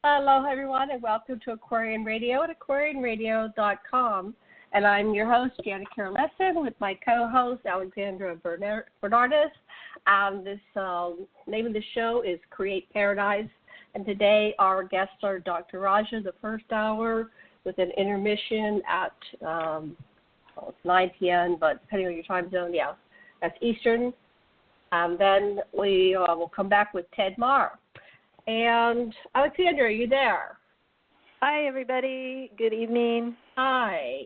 Hello, everyone, and welcome to Aquarian Radio at aquarianradio.com. And I'm your host, Janet Carolesson, with my co-host, Alexandra Bernardis. This name of the show is Create Paradise. And today our guests are Dr. Raja, the first hour, with an intermission at it's 9 p.m., but depending on your time zone, yeah, that's Eastern. Then we will come back with Ted Mahr. And Alexandra, are you there? Hi, everybody. Good evening. Hi.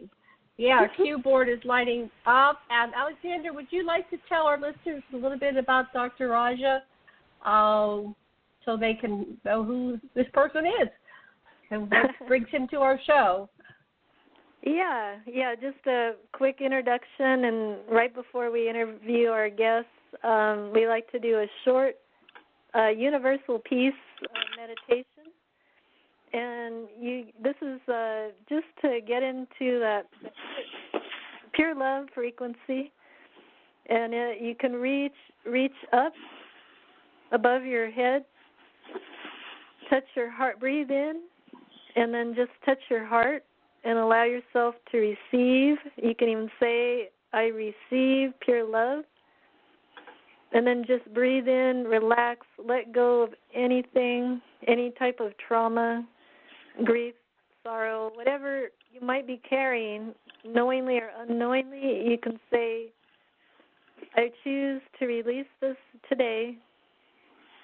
Yeah, our cue board is lighting up. And Alexandra, would you like to tell our listeners a little bit about Dr. Raja so they can know who this person is and what brings him to our show? Yeah, just a quick introduction. And right before we interview our guests, we like to do a short universal peace meditation, and this is just to get into that pure love frequency, and you can reach up above your head, touch your heart, breathe in, and then just touch your heart and allow yourself to receive. You can even say, I receive pure love. And then just breathe in, relax, let go of anything, any type of trauma, grief, sorrow, whatever you might be carrying, knowingly or unknowingly. You can say, I choose to release this today.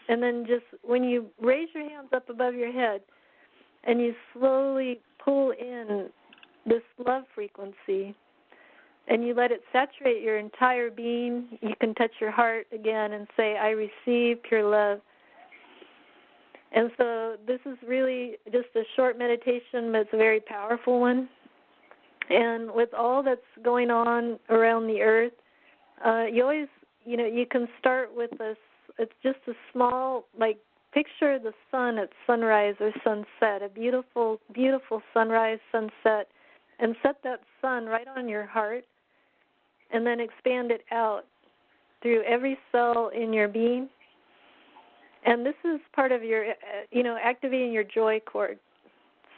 And then just when you raise your hands up above your head and you slowly pull in this love frequency, and you let it saturate your entire being, you can touch your heart again and say, I receive pure love. And so this is really just a short meditation, but it's a very powerful one. And with all that's going on around the earth, you always, you can start with this. It's just a small, picture the sun at sunrise or sunset, a beautiful, beautiful sunrise, sunset, and set that sun right on your heart. And then expand it out through every cell in your being. And this is part of your, activating your joy cord.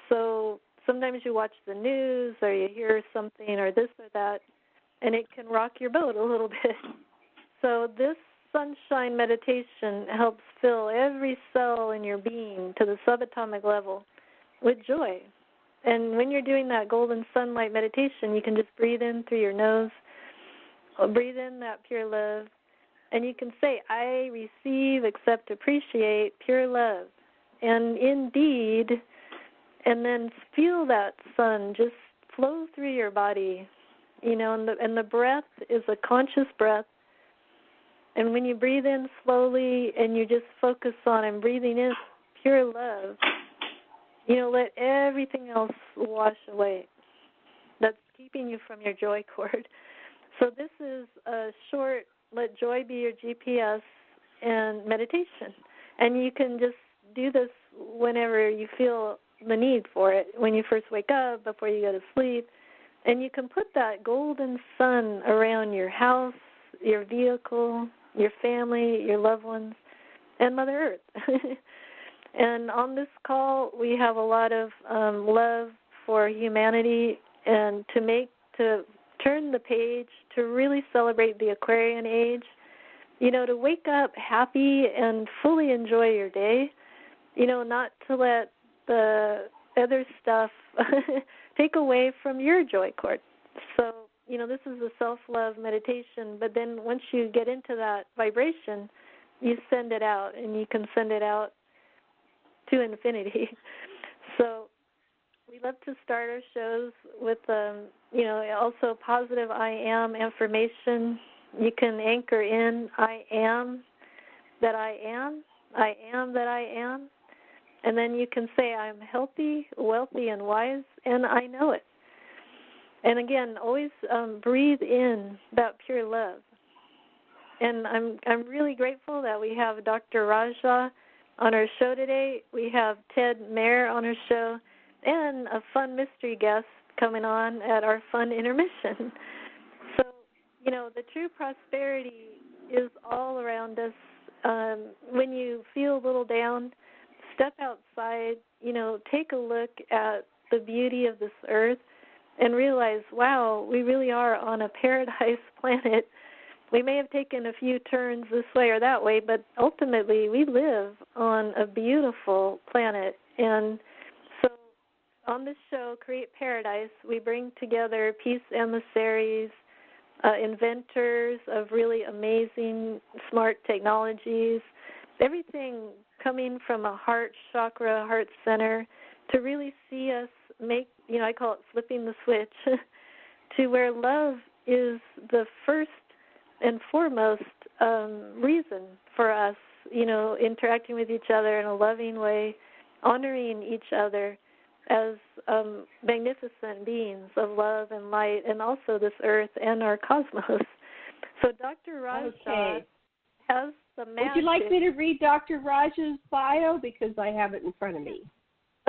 So sometimes you watch the news or you hear something or this or that, and it can rock your boat a little bit. So this sunshine meditation helps fill every cell in your being to the subatomic level with joy. And when you're doing that golden sunlight meditation, you can just breathe in through your nose. Breathe in that pure love, and you can say, I receive, accept, appreciate pure love. And indeed, and then feel that sun just flow through your body, and the breath is a conscious breath. And when you breathe in slowly and you just focus on and breathing in pure love, let everything else wash away that's keeping you from your joy cord. So this is a short, let joy be your GPS and meditation. And you can just do this whenever you feel the need for it, when you first wake up, before you go to sleep. And you can put that golden sun around your house, your vehicle, your family, your loved ones, and Mother Earth. And on this call, we have a lot of love for humanity and to turn the page, to really celebrate the Aquarian age, to wake up happy and fully enjoy your day, not to let the other stuff take away from your joy cord. So, this is a self-love meditation, but then once you get into that vibration, you send it out, and you can send it out to infinity. So we love to start our shows with, also positive I am affirmation. You can anchor in I am that I am that I am. And then you can say I'm healthy, wealthy, and wise, and I know it. And again, always breathe in that pure love. And I'm really grateful that we have Dr. Raja on our show today. We have Ted Mahr on our show, and a fun mystery guest coming on at our Fun Intermission. So, the true prosperity is all around us. When you feel a little down, step outside, take a look at the beauty of this earth and realize, wow, we really are on a paradise planet. We may have taken a few turns this way or that way, but ultimately we live on a beautiful planet. And so on this show, Create Paradise, we bring together peace emissaries, inventors of really amazing, smart technologies, everything coming from a heart chakra, heart center, to really see us make, I call it flipping the switch, to where love is the first and foremost reason for us, interacting with each other in a loving way, honoring each other as magnificent beings of love and light, and also this earth and our cosmos. So Dr. Raja has the magic. Would you like me to read Dr. Raja's bio? Because I have it in front of me.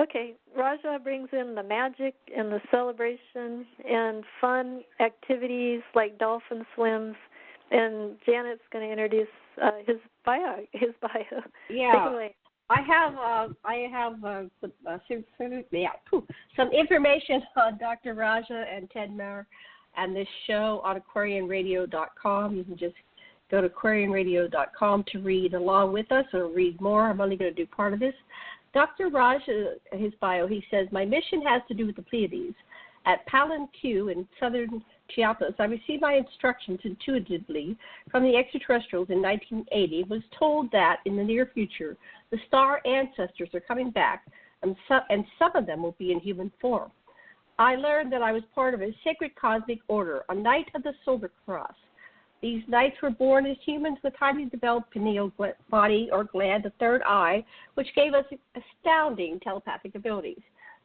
Okay. Raja brings in the magic and the celebration and fun activities like dolphin swims, and Janet's going to introduce his bio. Yeah. Take it away. I have some information on Dr. Raja and Ted Mahr and this show on aquarianradio.com. You can just go to aquarianradio.com to read along with us or read more. I'm only going to do part of this. Dr. Raja, his bio, he says, my mission has to do with the Pleiades. At Palenque in southern Chiapas, I received my instructions intuitively from the extraterrestrials in 1980 and was told that in the near future, the star ancestors are coming back, and some of them will be in human form. I learned that I was part of a sacred cosmic order, a Knight of the Solar Cross. These knights were born as humans with highly developed pineal body or gland, the third eye, which gave us astounding telepathic abilities.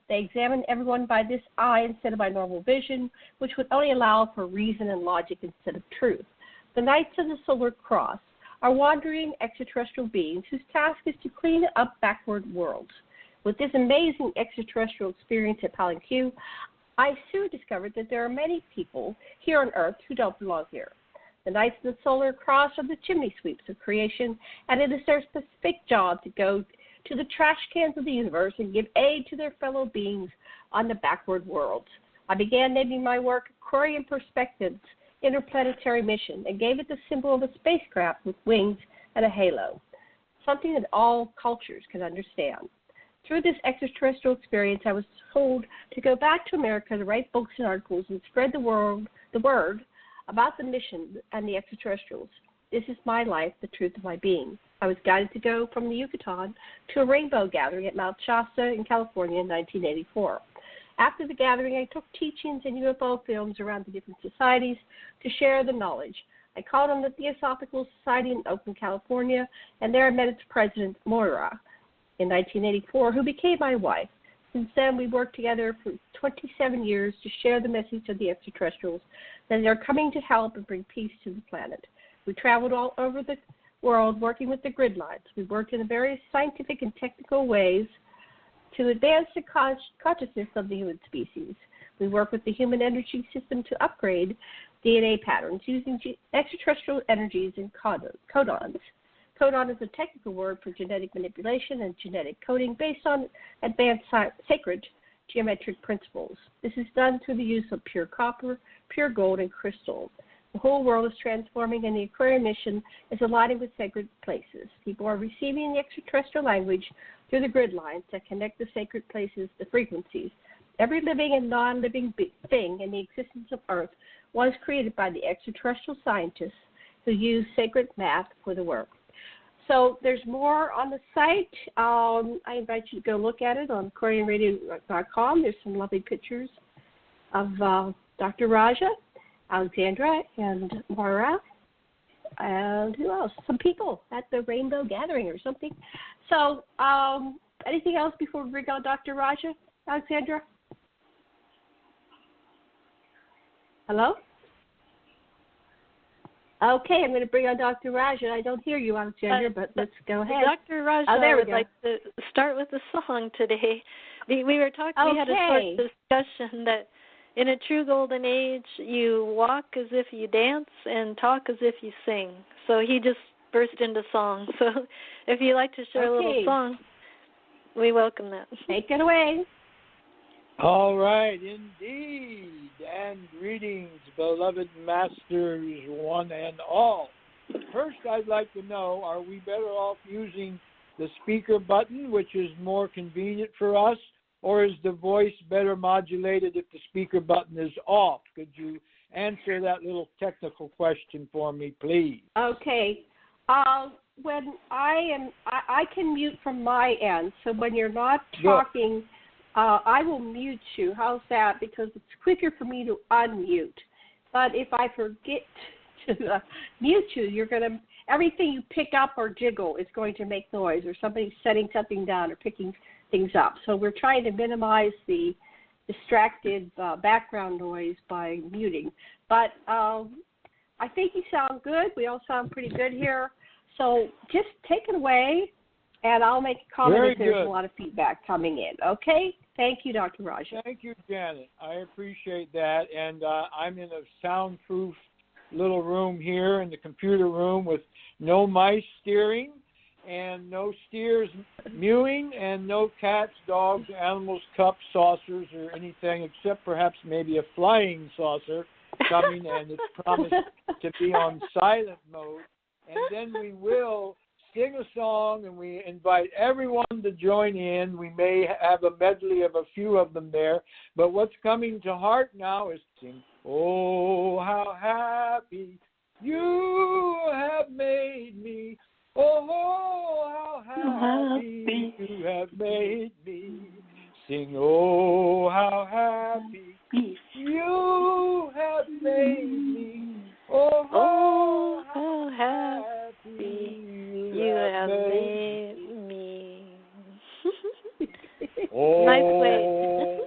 They examined everyone by this eye instead of by normal vision, which would only allow for reason and logic instead of truth. The Knights of the Solar Cross are wandering extraterrestrial beings whose task is to clean up backward worlds. With this amazing extraterrestrial experience at Palenque, I soon discovered that there are many people here on Earth who don't belong here. The Knights of the Solar Cross are the chimney sweeps of creation, and it is their specific job to go to the trash cans of the universe and give aid to their fellow beings on the backward worlds. I began naming my work Aquarian Perspectives, Interplanetary Mission, and gave it the symbol of a spacecraft with wings and a halo, something that all cultures can understand. Through this extraterrestrial experience, I was told to go back to America to write books and articles and spread the word about the mission and the extraterrestrials. This is my life, the truth of my being. I was guided to go from the Yucatan to a rainbow gathering at Mount Shasta in California in 1984. After the gathering, I took teachings and UFO films around the different societies to share the knowledge. I called on the Theosophical Society in Oakland, California, and there I met its president, Mahr, in 1984, who became my wife. Since then, we worked together for 27 years to share the message of the extraterrestrials that they are coming to help and bring peace to the planet. We traveled all over the world working with the grid lines. We worked in various scientific and technical ways to advance the consciousness of the human species. We work with the human energy system to upgrade DNA patterns using extraterrestrial energies and codons. Codon is a technical word for genetic manipulation and genetic coding based on advanced sacred geometric principles. This is done through the use of pure copper, pure gold, and crystal. The whole world is transforming, and the Aquarian mission is aligning with sacred places. People are receiving the extraterrestrial language through the grid lines that connect the sacred places, the frequencies. Every living and non-living thing in the existence of Earth was created by the extraterrestrial scientists who use sacred math for the work. So there's more on the site. I invite you to go look at it on aquarianradio.com. There's some lovely pictures of Dr. Raja, Alexandra, and Mahr, and who else? Some people at the Rainbow Gathering or something. So anything else before we bring on Dr. Raja, Alexandra? Hello? Okay, I'm going to bring on Dr. Raja. I don't hear you, Alexandra, but let's go ahead. Dr. Raja, I would like to start with a song today. We were talking, we had a short discussion that in a true golden age, you walk as if you dance and talk as if you sing. So he just burst into song. So if you'd like to share a little song. We welcome that. Take it away. All right, indeed. And greetings, beloved masters, one and all. First, I'd like to know, are we better off using the speaker button, which is more convenient for us, or is the voice better modulated if the speaker button is off? Could you answer that little technical question for me, please? Okay. When I can mute from my end, so when you're not talking, I will mute you. How's that? Because it's quicker for me to unmute. But if I forget to mute you, everything you pick up or jiggle is going to make noise, or somebody's setting something down or picking things up. So we're trying to minimize the distracted background noise by muting. But I think you sound good. We all sound pretty good here. So just take it away, and I'll make a comment if there's a lot of feedback coming in. Okay? Thank you, Dr. Raja. Thank you, Janet. I appreciate that. And I'm in a soundproof little room here in the computer room with no mice steering and no steers mewing and no cats, dogs, animals, cups, saucers, or anything except perhaps maybe a flying saucer coming, and it's promised to be on silent mode. And then we will sing a song, and we invite everyone to join in. We may have a medley of a few of them there, but what's coming to heart now is sing, "Oh, how happy you have made me. Oh, how happy you have made me. Sing, oh, how happy you have made me. Oh, how happy you have made me." Oh. Nice way.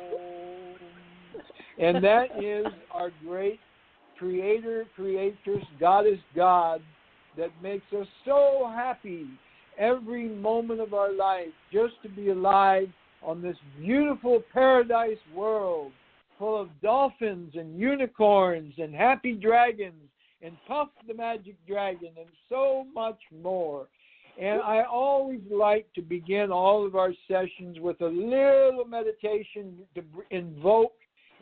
And that is our great creator, creatress, goddess, God, that makes us so happy every moment of our life just to be alive on this beautiful paradise world full of dolphins and unicorns and happy dragons and Puff the Magic Dragon and so much more. And I always like to begin all of our sessions with a little meditation to invoke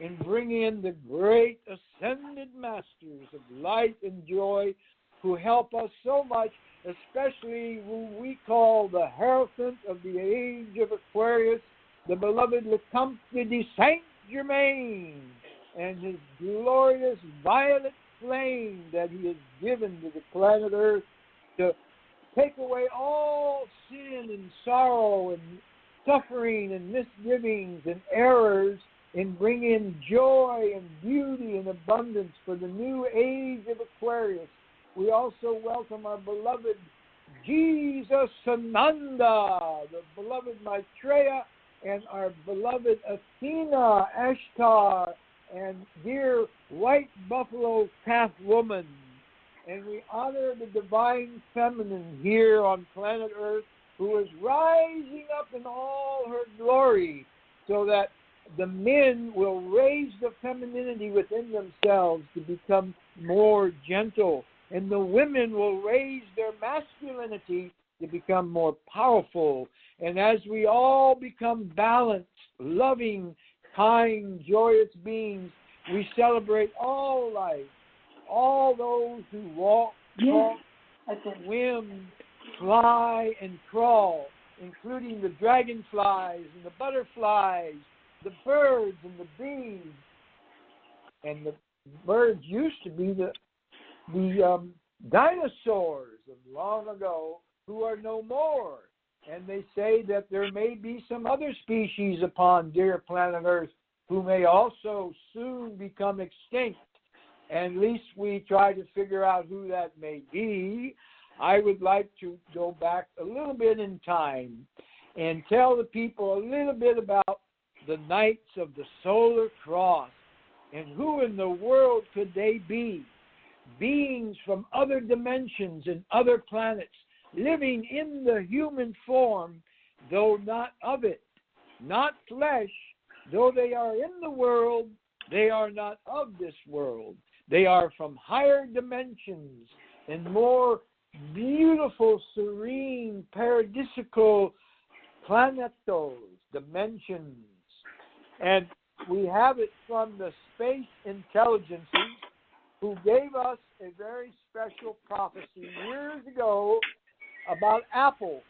and bring in the great ascended masters of light and joy who help us so much, especially who we call the Hierophant of the age of Aquarius, the beloved Lecomte de Saint-Germain, and his glorious violet flame that he has given to the planet Earth to take away all sin and sorrow and suffering and misgivings and errors and bring in joy and beauty and abundance for the new age of Aquarius. We also welcome our beloved Jesus Sananda, the beloved Maitreya, and our beloved Athena, Ashtar, and dear white buffalo calf woman. And we honor the divine feminine here on planet Earth, who is rising up in all her glory so that the men will raise the femininity within themselves to become more gentle, and the women will raise their masculinity to become more powerful. And as we all become balanced, loving, kind, joyous beings, we celebrate all life, all those who walk, talk, swim, fly, and crawl, including the dragonflies and the butterflies, the birds and the bees. And the birds used to be the dinosaurs of long ago who are no more. And they say that there may be some other species upon dear planet Earth who may also soon become extinct. And at least we try to figure out who that may be. I would like to go back a little bit in time and tell the people a little bit about the Knights of the Solar Cross and who in the world could they be. Beings from other dimensions and other planets, living in the human form, though not of it, not flesh, though they are in the world, they are not of this world. They are from higher dimensions and more beautiful, serene, paradisical planetos, dimensions. And we have it from the space intelligences who gave us a very special prophecy years ago about apples.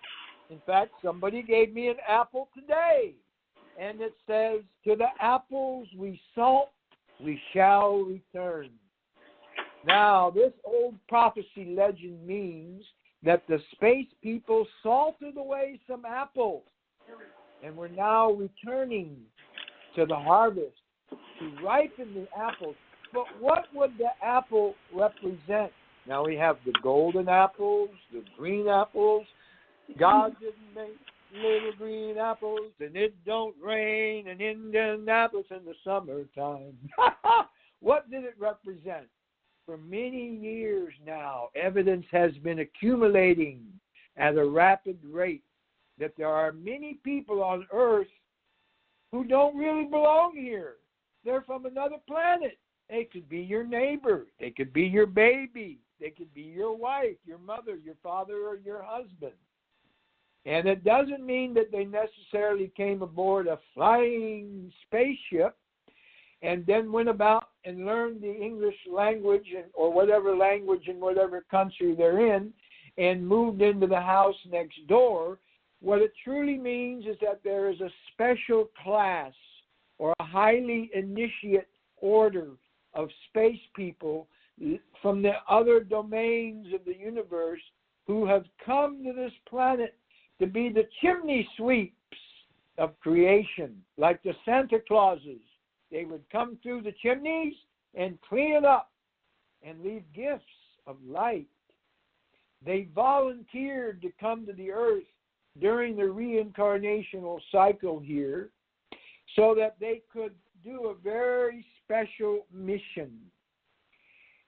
In fact, somebody gave me an apple today. And it says, to the apples we salt, we shall return. Now, this old prophecy legend means that the space people salted away some apples. And we're now returning to the harvest to ripen the apples. But what would the apple represent? Now we have the golden apples, the green apples. God didn't make little green apples, and it don't rain in Indianapolis in the summertime. What did it represent? For many years now, evidence has been accumulating at a rapid rate that there are many people on Earth who don't really belong here. They're from another planet. They could be your neighbor. They could be your baby. They could be your wife, your mother, your father, or your husband. And it doesn't mean that they necessarily came aboard a flying spaceship and then went about and learned the English language or whatever language in whatever country they're in and moved into the house next door. What it truly means is that there is a special class or a highly initiate order of space people from the other domains of the universe who have come to this planet to be the chimney sweeps of creation, like the Santa Clauses. They would come through the chimneys and clean it up and leave gifts of light. They volunteered to come to the earth during the reincarnational cycle here so that they could do a very special mission.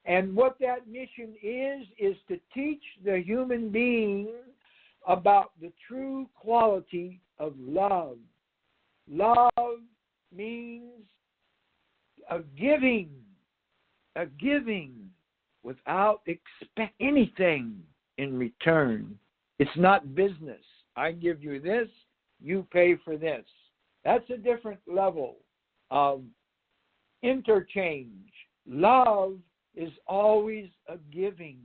And what that mission is to teach the human being about the true quality of love. Love means a giving without expect anything in return. It's not business. I give you this, you pay for this. That's a different level of interchange. Love is always a giving.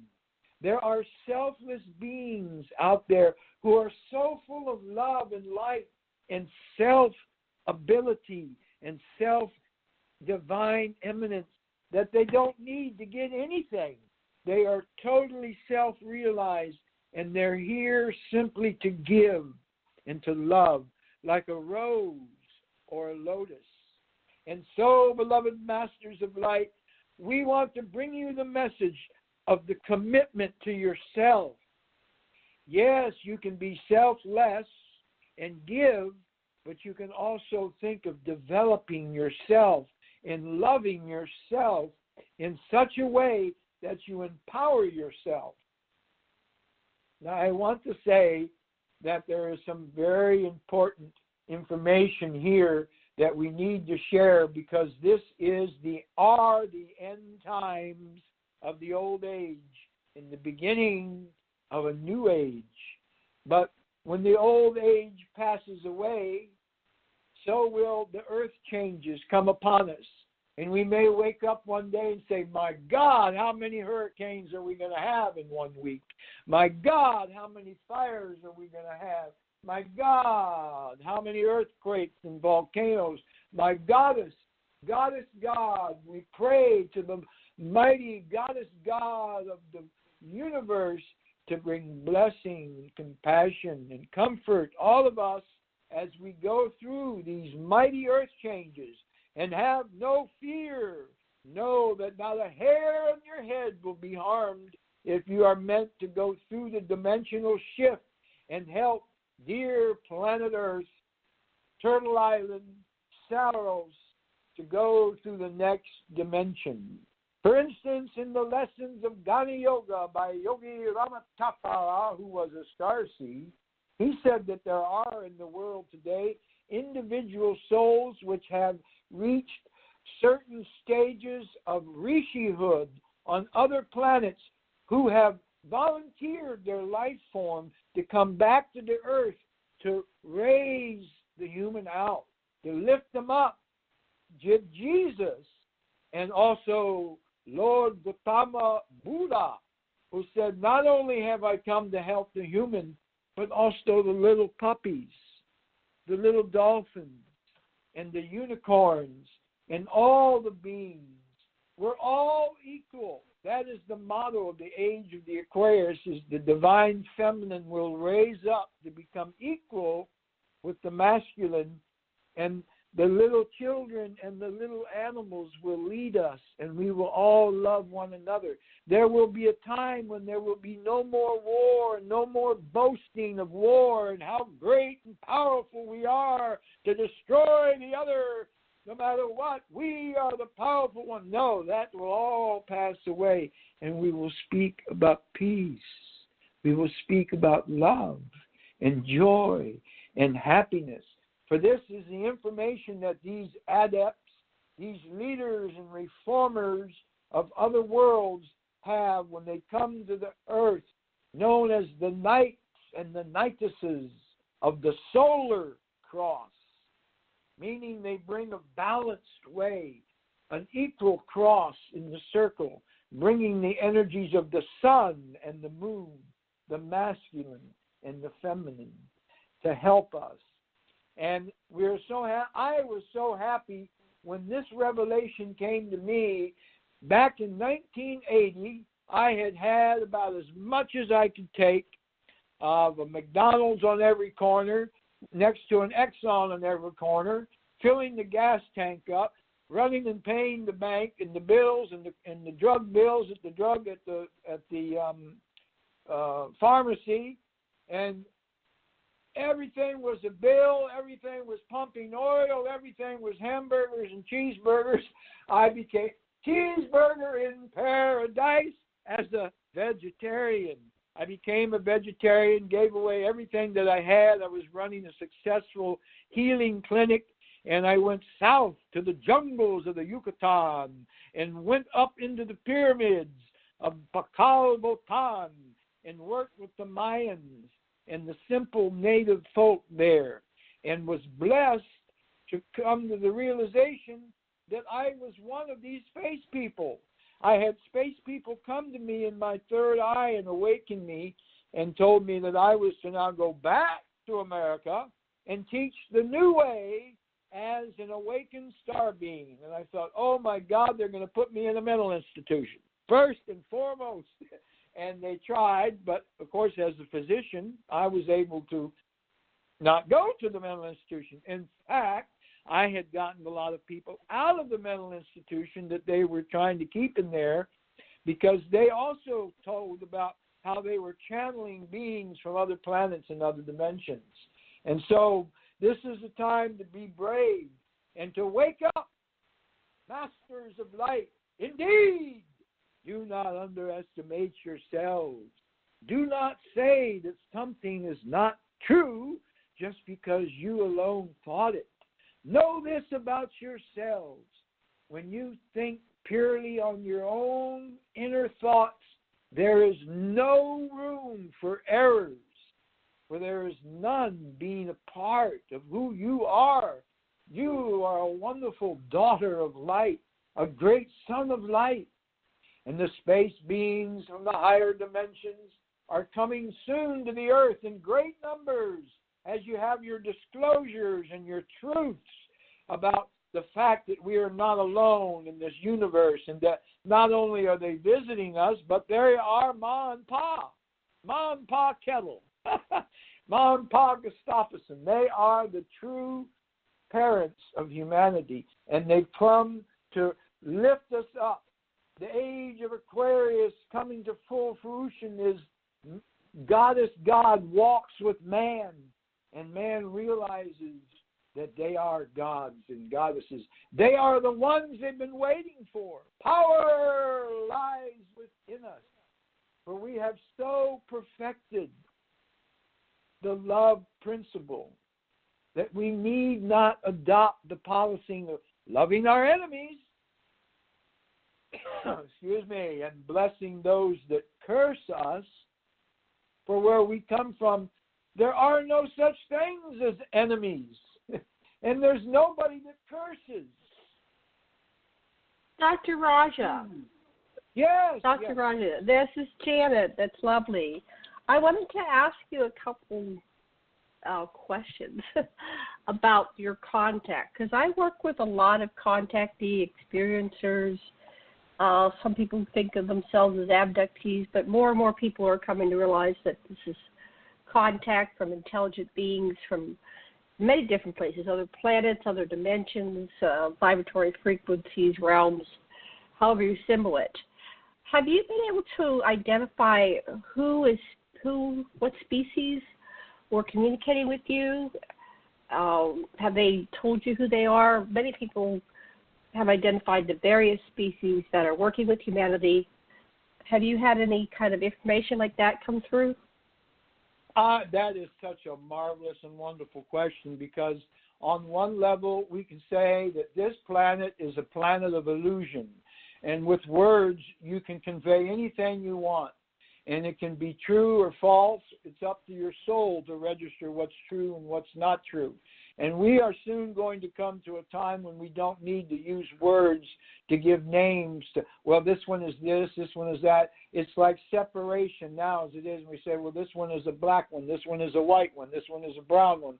There are selfless beings out there who are so full of love and light and self-ability and self-divine eminence that they don't need to get anything. They are totally self-realized, and they're here simply to give and to love, like a rose or a lotus. And so, beloved masters of light, we want to bring you the message of the commitment to yourself. Yes, you can be selfless and give, but you can also think of developing yourself and loving yourself in such a way that you empower yourself. Now, I want to say that there is some very important information here that we need to share, because this is the end times of the old age and the beginning of a new age. But when the old age passes away, so will the earth changes come upon us. And we may wake up one day and say, my God, how many hurricanes are we going to have in 1 week? My God, how many fires are we going to have? My God, how many earthquakes and volcanoes? My goddess God, we pray to the mighty goddess God of the universe to bring blessing and compassion and comfort all of us as we go through these mighty earth changes. And have no fear. Know that not a hair on your head will be harmed if you are meant to go through the dimensional shift and help dear planet Earth, Turtle Island, Saros to go through the next dimension. For instance, in the lessons of Gnana Yoga by Yogi Ramatapara, who was a starseed, he said that there are in the world today individual souls which have reached certain stages of rishihood on other planets who have volunteered their life form to come back to the earth to raise the human out, to lift them up. Jesus, and also Lord Gautama Buddha, who said, not only have I come to help the human, but also the little puppies, the little dolphins, and the unicorns, and all the beings. We're all equal. That is the motto of the age of the Aquarius, is the divine feminine will raise up to become equal with the masculine, and the little children and the little animals will lead us, and we will all love one another. There will be a time when there will be no more war, no more boasting of war and how great and powerful we are to destroy the other, no matter what. We are the powerful one. No, that will all pass away, and we will speak about peace. We will speak about love and joy and happiness. For this is the information that these adepts, these leaders and reformers of other worlds have when they come to the earth, known as the knights and the knightesses of the solar cross, meaning they bring a balanced way, an equal cross in the circle, bringing the energies of the sun and the moon, the masculine and the feminine, to help us. And we're I was so happy when this revelation came to me back in 1980. I had about as much as I could take of a McDonald's on every corner, next to an Exxon on every corner, filling the gas tank up, running and paying the bank and the bills and the drug bills at the pharmacy, and everything was a bill, everything was pumping oil, everything was hamburgers and cheeseburgers. I became cheeseburger in paradise as a vegetarian. I became a vegetarian, gave away everything that I had. I was running a successful healing clinic, and I went south to the jungles of the Yucatan and went up into the pyramids of Pakal Bhutan and worked with the Mayans and the simple native folk there, and was blessed to come to the realization that I was one of these space people. I had space people come to me in my third eye and awaken me and told me that I was to now go back to America and teach the new way as an awakened star being. And I thought, oh my God, they're going to put me in a mental institution, first and foremost. And they tried, but of course, as a physician, I was able to not go to the mental institution. In fact, I had gotten a lot of people out of the mental institution that they were trying to keep in there, because they also told about how they were channeling beings from other planets and other dimensions. And so this is the time to be brave and to wake up, masters of light. Indeed, do not underestimate yourselves. Do not say that something is not true just because you alone thought it. Know this about yourselves. When you think purely on your own inner thoughts, there is no room for errors, for there is none being a part of who you are. You are a wonderful daughter of light, a great son of light. And the space beings from the higher dimensions are coming soon to the earth in great numbers, as you have your disclosures and your truths about the fact that we are not alone in this universe, and that not only are they visiting us, but they are Ma and Pa Kettle, Ma and Pa Gustafsson. They are the true parents of humanity, and they've come to lift us up. The age of Aquarius coming to full fruition is Goddess God walks with man, and man realizes that they are gods and goddesses. They are the ones they've been waiting for. Power lies within us, for we have so perfected the love principle that we need not adopt the policy of loving our enemies, and blessing those that curse us. For where we come from, There are no such things as enemies. And there's nobody that curses. Dr. Raja. Yes. Dr. Yes. Raja, this is Janet. That's lovely. I wanted to ask you a couple questions about your contact, because I work with a lot of contactee experiencers. Some people think of themselves as abductees, but more and more people are coming to realize that this is contact from intelligent beings from many different places, other planets, other dimensions, vibratory frequencies, realms, however you symbol it. Have you been able to identify what species were communicating with you? Have they told you who they are? Many people have identified the various species that are working with humanity. Have you had any kind of information like that come through? That is such a marvelous and wonderful question, because on one level we can say that this planet is a planet of illusion. And with words, you can convey anything you want. And it can be true or false. It's up to your soul to register what's true and what's not true. And we are soon going to come to a time when we don't need to use words to give names to, well, this one is this one is that. It's like separation now as it is. We say, well, this one is a black one, this one is a white one, this one is a brown one.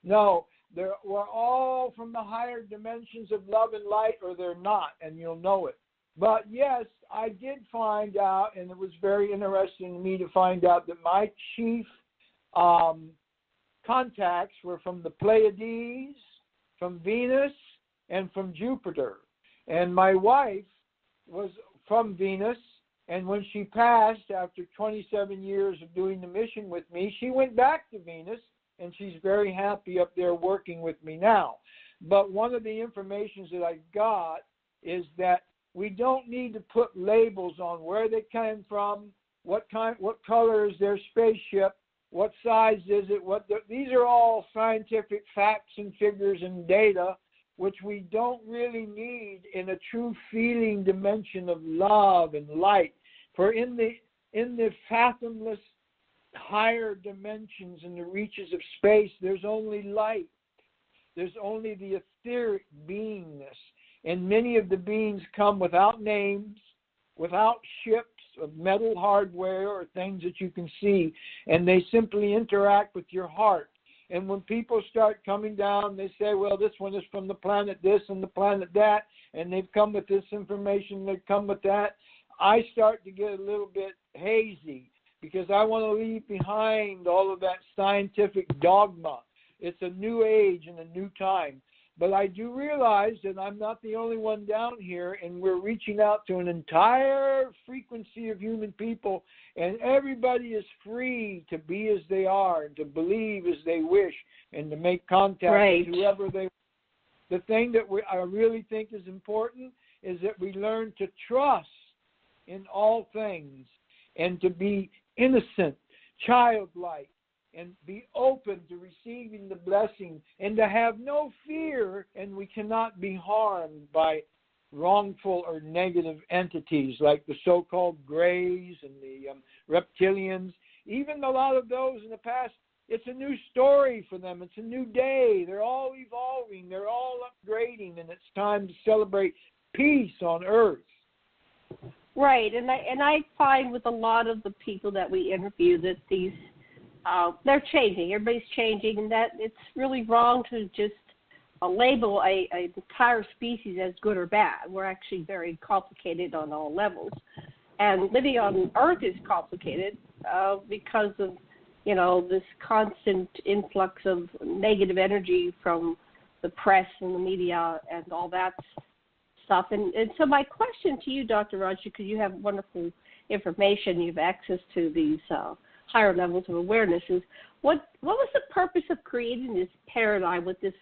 No, we're all from the higher dimensions of love and light, or they're not, and you'll know it. But yes, I did find out, and it was very interesting to me to find out that my chief contacts were from the Pleiades, from Venus, and from Jupiter. And my wife was from Venus, and when she passed after 27 years of doing the mission with me, she went back to Venus, and she's very happy up there working with me now. But one of the informations that I got is that we don't need to put labels on where they came from, what color is their spaceship, what size is it, these are all scientific facts and figures and data which we don't really need in a true feeling dimension of love and light. For in the fathomless higher dimensions and the reaches of space, there's only light. There's only the etheric beingness. And many of the beings come without names, without ships of metal hardware or things that you can see, and they simply interact with your heart. And when people start coming down, they say, well, this one is from the planet this and the planet that, and they've come with this information, they've come with that. I start to get a little bit hazy because I want to leave behind all of that scientific dogma. It's a new age and a new time. But I do realize that I'm not the only one down here, and we're reaching out to an entire frequency of human people, and everybody is free to be as they are and to believe as they wish and to make contact with whoever they want. The thing that I really think is important is that we learn to trust in all things and to be innocent, childlike, and be open to receiving the blessing and to have no fear, and we cannot be harmed by wrongful or negative entities like the so-called grays and the reptilians. Even a lot of those in the past, it's a new story for them. It's a new day. They're all evolving. They're all upgrading, and it's time to celebrate peace on Earth. Right, and I find with a lot of the people that we interview that these they're changing. Everybody's changing, and that it's really wrong to just label an entire species as good or bad. We're actually very complicated on all levels, and living on Earth is complicated because of this constant influx of negative energy from the press and the media and all that stuff. And so my question to you, Dr. Raja, because you have wonderful information, you have access to these higher levels of awareness, is what was the purpose of creating this paradigm with this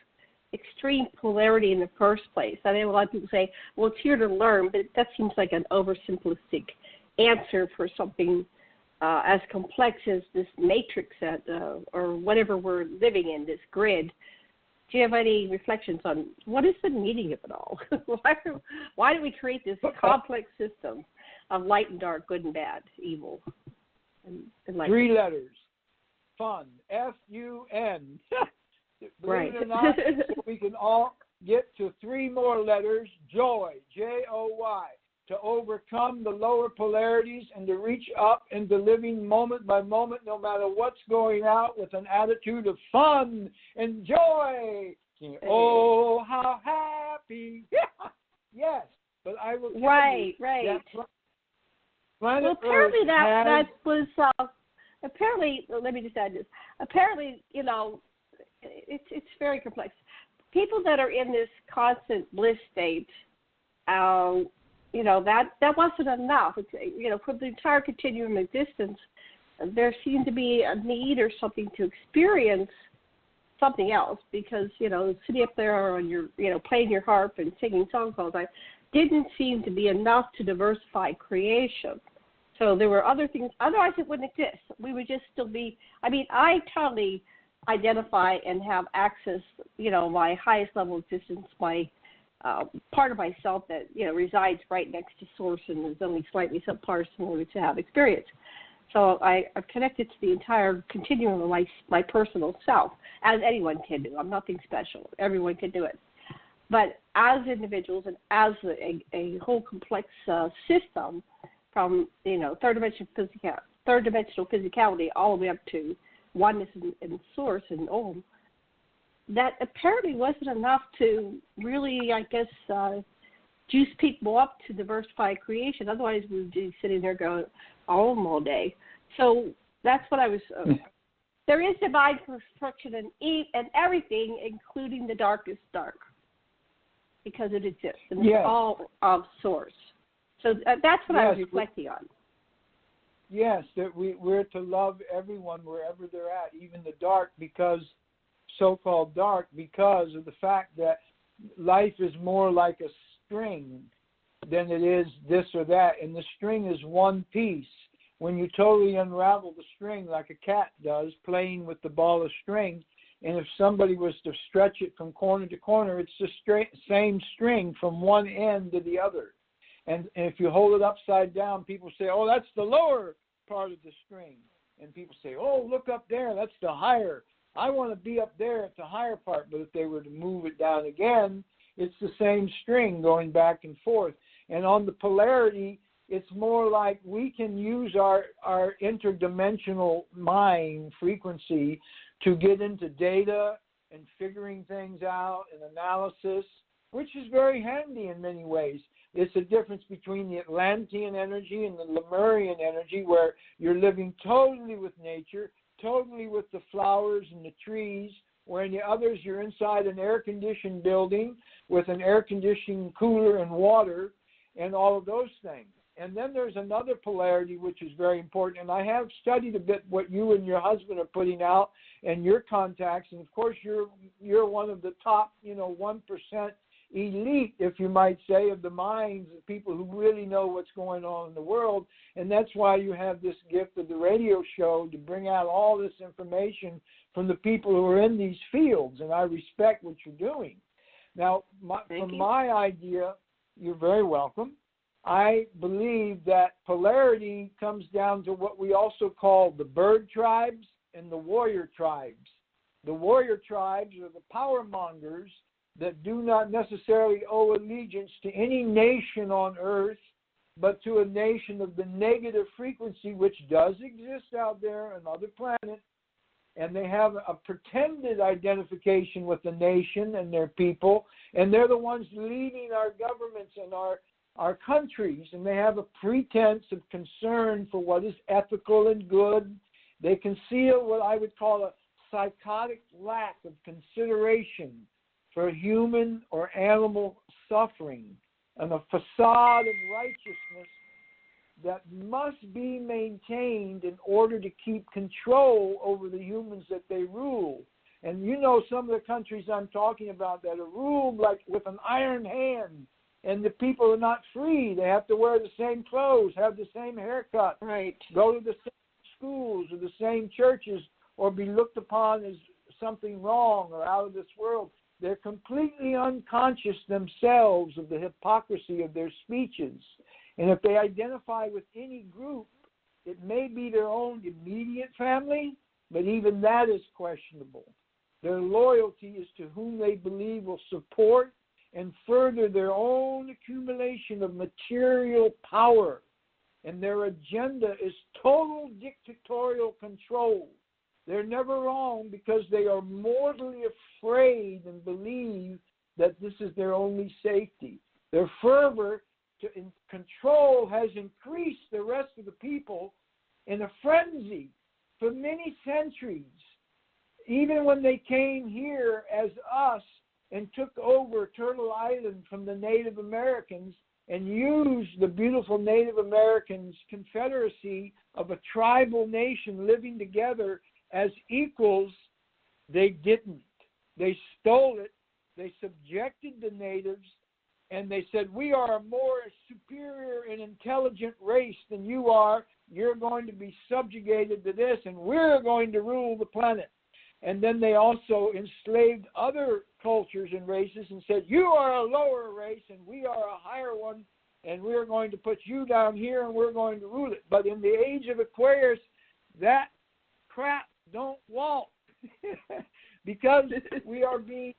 extreme polarity in the first place? I know a lot of people say, well, it's here to learn, but that seems like an oversimplistic answer for something as complex as this matrix or whatever we're living in, this grid. Do you have any reflections on what is the meaning of it all? Why do we create this complex system of light and dark, good and bad, evil? And 3 letters. fun, F-U-N. Right. Believe it or not, so we can all get to 3 more letters, joy, J-O-Y, to overcome the lower polarities and to reach up into living moment by moment, no matter what's going out, with an attitude of fun and joy. Oh, how happy. Yes, but I will tell you right. Planet Apparently Earth that was apparently. Let me just add this. Apparently, it's very complex. People that are in this constant bliss state, that wasn't enough. It's, for the entire continuum of existence, there seemed to be a need or something to experience something else, because sitting up there on your playing your harp and singing songs all the time didn't seem to be enough to diversify creation. So there were other things, otherwise it wouldn't exist. We would just still be, I totally identify and have access, my highest level of existence, my part of myself that resides right next to source and is only slightly subpar similar to have experience. So I'm connected to the entire continuum of my personal self, as anyone can do. I'm nothing special. Everyone can do it. But as individuals and as a whole complex system, from third dimensional physicality all the way up to oneness and source and Om, that apparently wasn't enough to really, juice people up to diversify creation. Otherwise, we would be sitting there going Om all day. So that's what I was. There is divine perfection in everything, including the darkest dark, because it exists and it's all of source. So that's what I was reflecting on. Yes, that we're to love everyone wherever they're at, even the dark, so-called dark, because of the fact that life is more like a string than it is this or that, and the string is one piece. When you totally unravel the string like a cat does, playing with the ball of string, and if somebody was to stretch it from corner to corner, it's the same string from one end to the other. And if you hold it upside down, people say, oh, that's the lower part of the string. And people say, oh, look up there, that's the higher. I want to be up there at the higher part. But if they were to move it down again, it's the same string going back and forth. And on the polarity, it's more like we can use our interdimensional mind frequency to get into data and figuring things out and analysis, which is very handy in many ways. It's a difference between the Atlantean energy and the Lemurian energy, where you're living totally with nature, totally with the flowers and the trees, where in the others you're inside an air-conditioned building with an air-conditioning cooler and water and all of those things. And then there's another polarity which is very important, and I have studied a bit what you and your husband are putting out and your contacts, and of course you're one of the top 1% elite, if you might say, of the minds of people who really know what's going on in the world. And that's why you have this gift of the radio show, to bring out all this information from the people who are in these fields, and I respect what you're doing. Now, my idea, you're very welcome. I believe that polarity comes down to what we also call the bird tribes and the warrior tribes. The warrior tribes are the power mongers that do not necessarily owe allegiance to any nation on earth, but to a nation of the negative frequency, which does exist out there on other planets. And they have a pretended identification with the nation and their people, and they're the ones leading our governments and our countries, and they have a pretense of concern for what is ethical and good. They conceal what I would call a psychotic lack of consideration for human or animal suffering, and a facade of righteousness that must be maintained in order to keep control over the humans that they rule. And some of the countries I'm talking about that are ruled like with an iron hand, and the people are not free. They have to wear the same clothes, have the same haircut, go to the same schools or the same churches, or be looked upon as something wrong or out of this world. They're completely unconscious themselves of the hypocrisy of their speeches. And if they identify with any group, it may be their own immediate family, but even that is questionable. Their loyalty is to whom they believe will support and further their own accumulation of material power. And their agenda is total dictatorial control. They're never wrong because they are mortally afraid and believe that this is their only safety. Their fervor in control has increased the rest of the people in a frenzy for many centuries. Even when they came here as us and took over Turtle Island from the Native Americans and used the beautiful Native Americans' confederacy of a tribal nation living together as equals, they didn't. They stole it. They subjected the natives, and they said, we are a more superior and intelligent race than you are. You're going to be subjugated to this, and we're going to rule the planet. And then they also enslaved other cultures and races and said, you are a lower race, and we are a higher one, and we're going to put you down here, and we're going to rule it. But in the age of Aquarius, that crap don't walk because we are being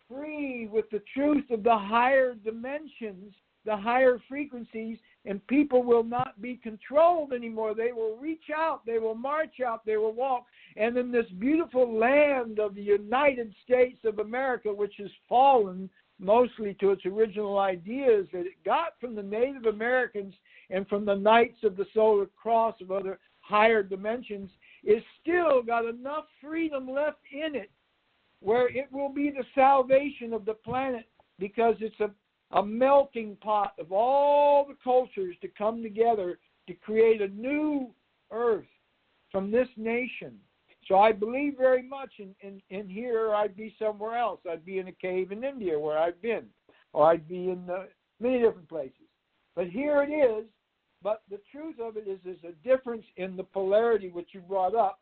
free with the truth of the higher dimensions, the higher frequencies, and people will not be controlled anymore. They will reach out, they will march out, they will walk. And in this beautiful land of the United States of America, which has fallen mostly to its original ideas that it got from the Native Americans and from the Knights of the Solar Cross of other higher dimensions, is still got enough freedom left in it where it will be the salvation of the planet, because it's a melting pot of all the cultures to come together to create a new earth from this nation. So I believe very much in here, or I'd be somewhere else. I'd be in a cave in India where I've been, or I'd be in many different places. But here it is. But the truth of it is there's a difference in the polarity which you brought up,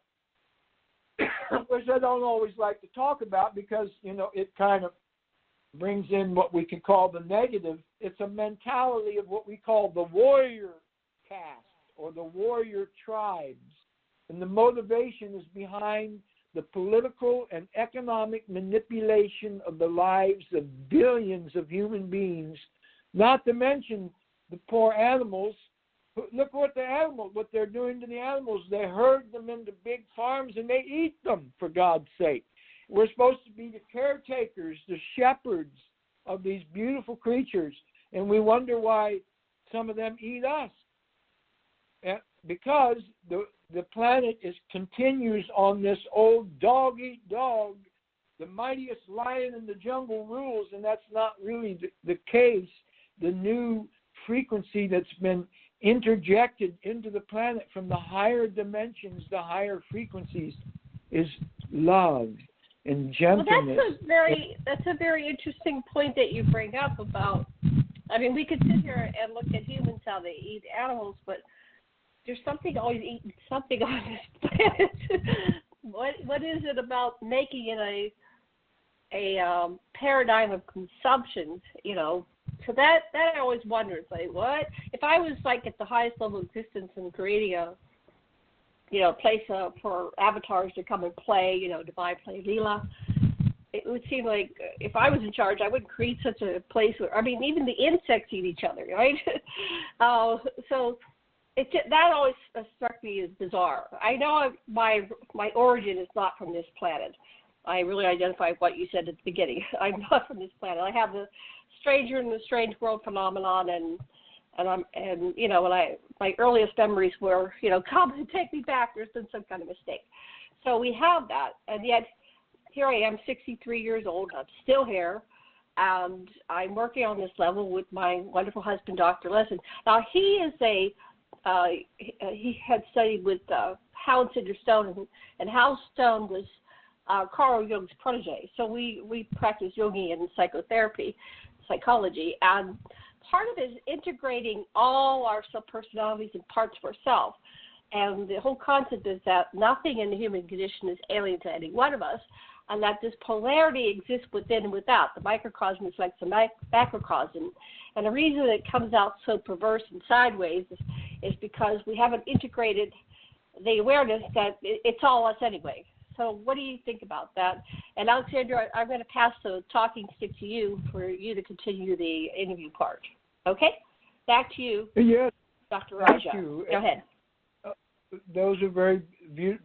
which I don't always like to talk about because, it kind of brings in what we can call the negative. It's a mentality of what we call the warrior caste or the warrior tribes. And the motivation is behind the political and economic manipulation of the lives of billions of human beings, not to mention the poor animals. Look what they're doing to the animals. They herd them into big farms and they eat them, for God's sake. We're supposed to be the caretakers, the shepherds of these beautiful creatures, and we wonder why some of them eat us. Because the planet continues on this old dog-eat-dog, the mightiest lion in the jungle rules, and that's not really the case. The new frequency that's been interjected into the planet from the higher dimensions, the higher frequencies, is love and gentleness. Well, that's a very interesting point that you bring up about. I mean, we could sit here and look at humans how they eat animals, but there's something always eating something on this planet. What is it about making it a paradigm of consumption? So that I always wonder, it's like, what? If I was like at the highest level of existence and creating a place for avatars to come and play, Divine Play Leela, it would seem like if I was in charge, I wouldn't create such a place where, even the insects eat each other, right? So that always struck me as bizarre. I know my origin is not from this planet. I really identify with what you said at the beginning. I'm not from this planet. I have the stranger in the strange world phenomenon, and my earliest memories were, come and take me back. There's been some kind of mistake. So we have that, and yet here I am, 63 years old. I'm still here, and I'm working on this level with my wonderful husband, Dr. Lesson. Now he is he had studied with Howard Sidger Stone, and Hal Stone was Carl Jung's protege. So we practice Jungian psychology, and part of it is integrating all our subpersonalities and parts of ourselves. And the whole concept is that nothing in the human condition is alien to any one of us, and that this polarity exists within and without. The microcosm reflects the macrocosm. And the reason it comes out so perverse and sideways is because we haven't integrated the awareness that it's all us anyway. So what do you think about that? And Alexandra, I'm going to pass the talking stick to you for you to continue the interview part. Okay? Back to you, Yes, Dr. Raja. thank you. Go ahead. Those are very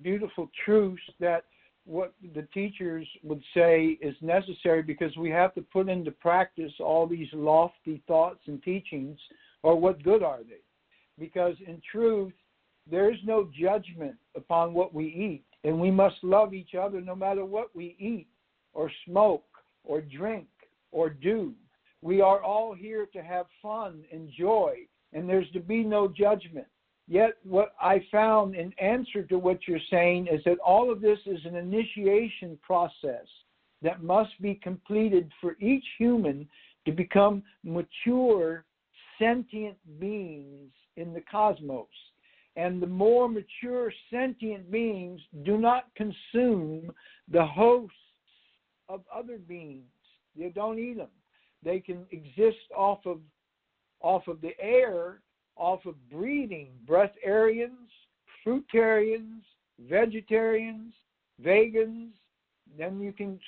beautiful truths that what the teachers would say is necessary, because we have to put into practice all these lofty thoughts and teachings, or what good are they? Because in truth, there is no judgment upon what we eat, and we must love each other no matter what we eat or smoke or drink or do. We are all here to have fun and joy, and there's to be no judgment. Yet what I found in answer to what you're saying is that all of this is an initiation process that must be completed for each human to become mature, sentient beings in the cosmos. And the more mature sentient beings do not consume the hosts of other beings. They don't eat them. They can exist off of the air, off of breathing. Breatharians, fruitarians, vegetarians, vegans. Then you can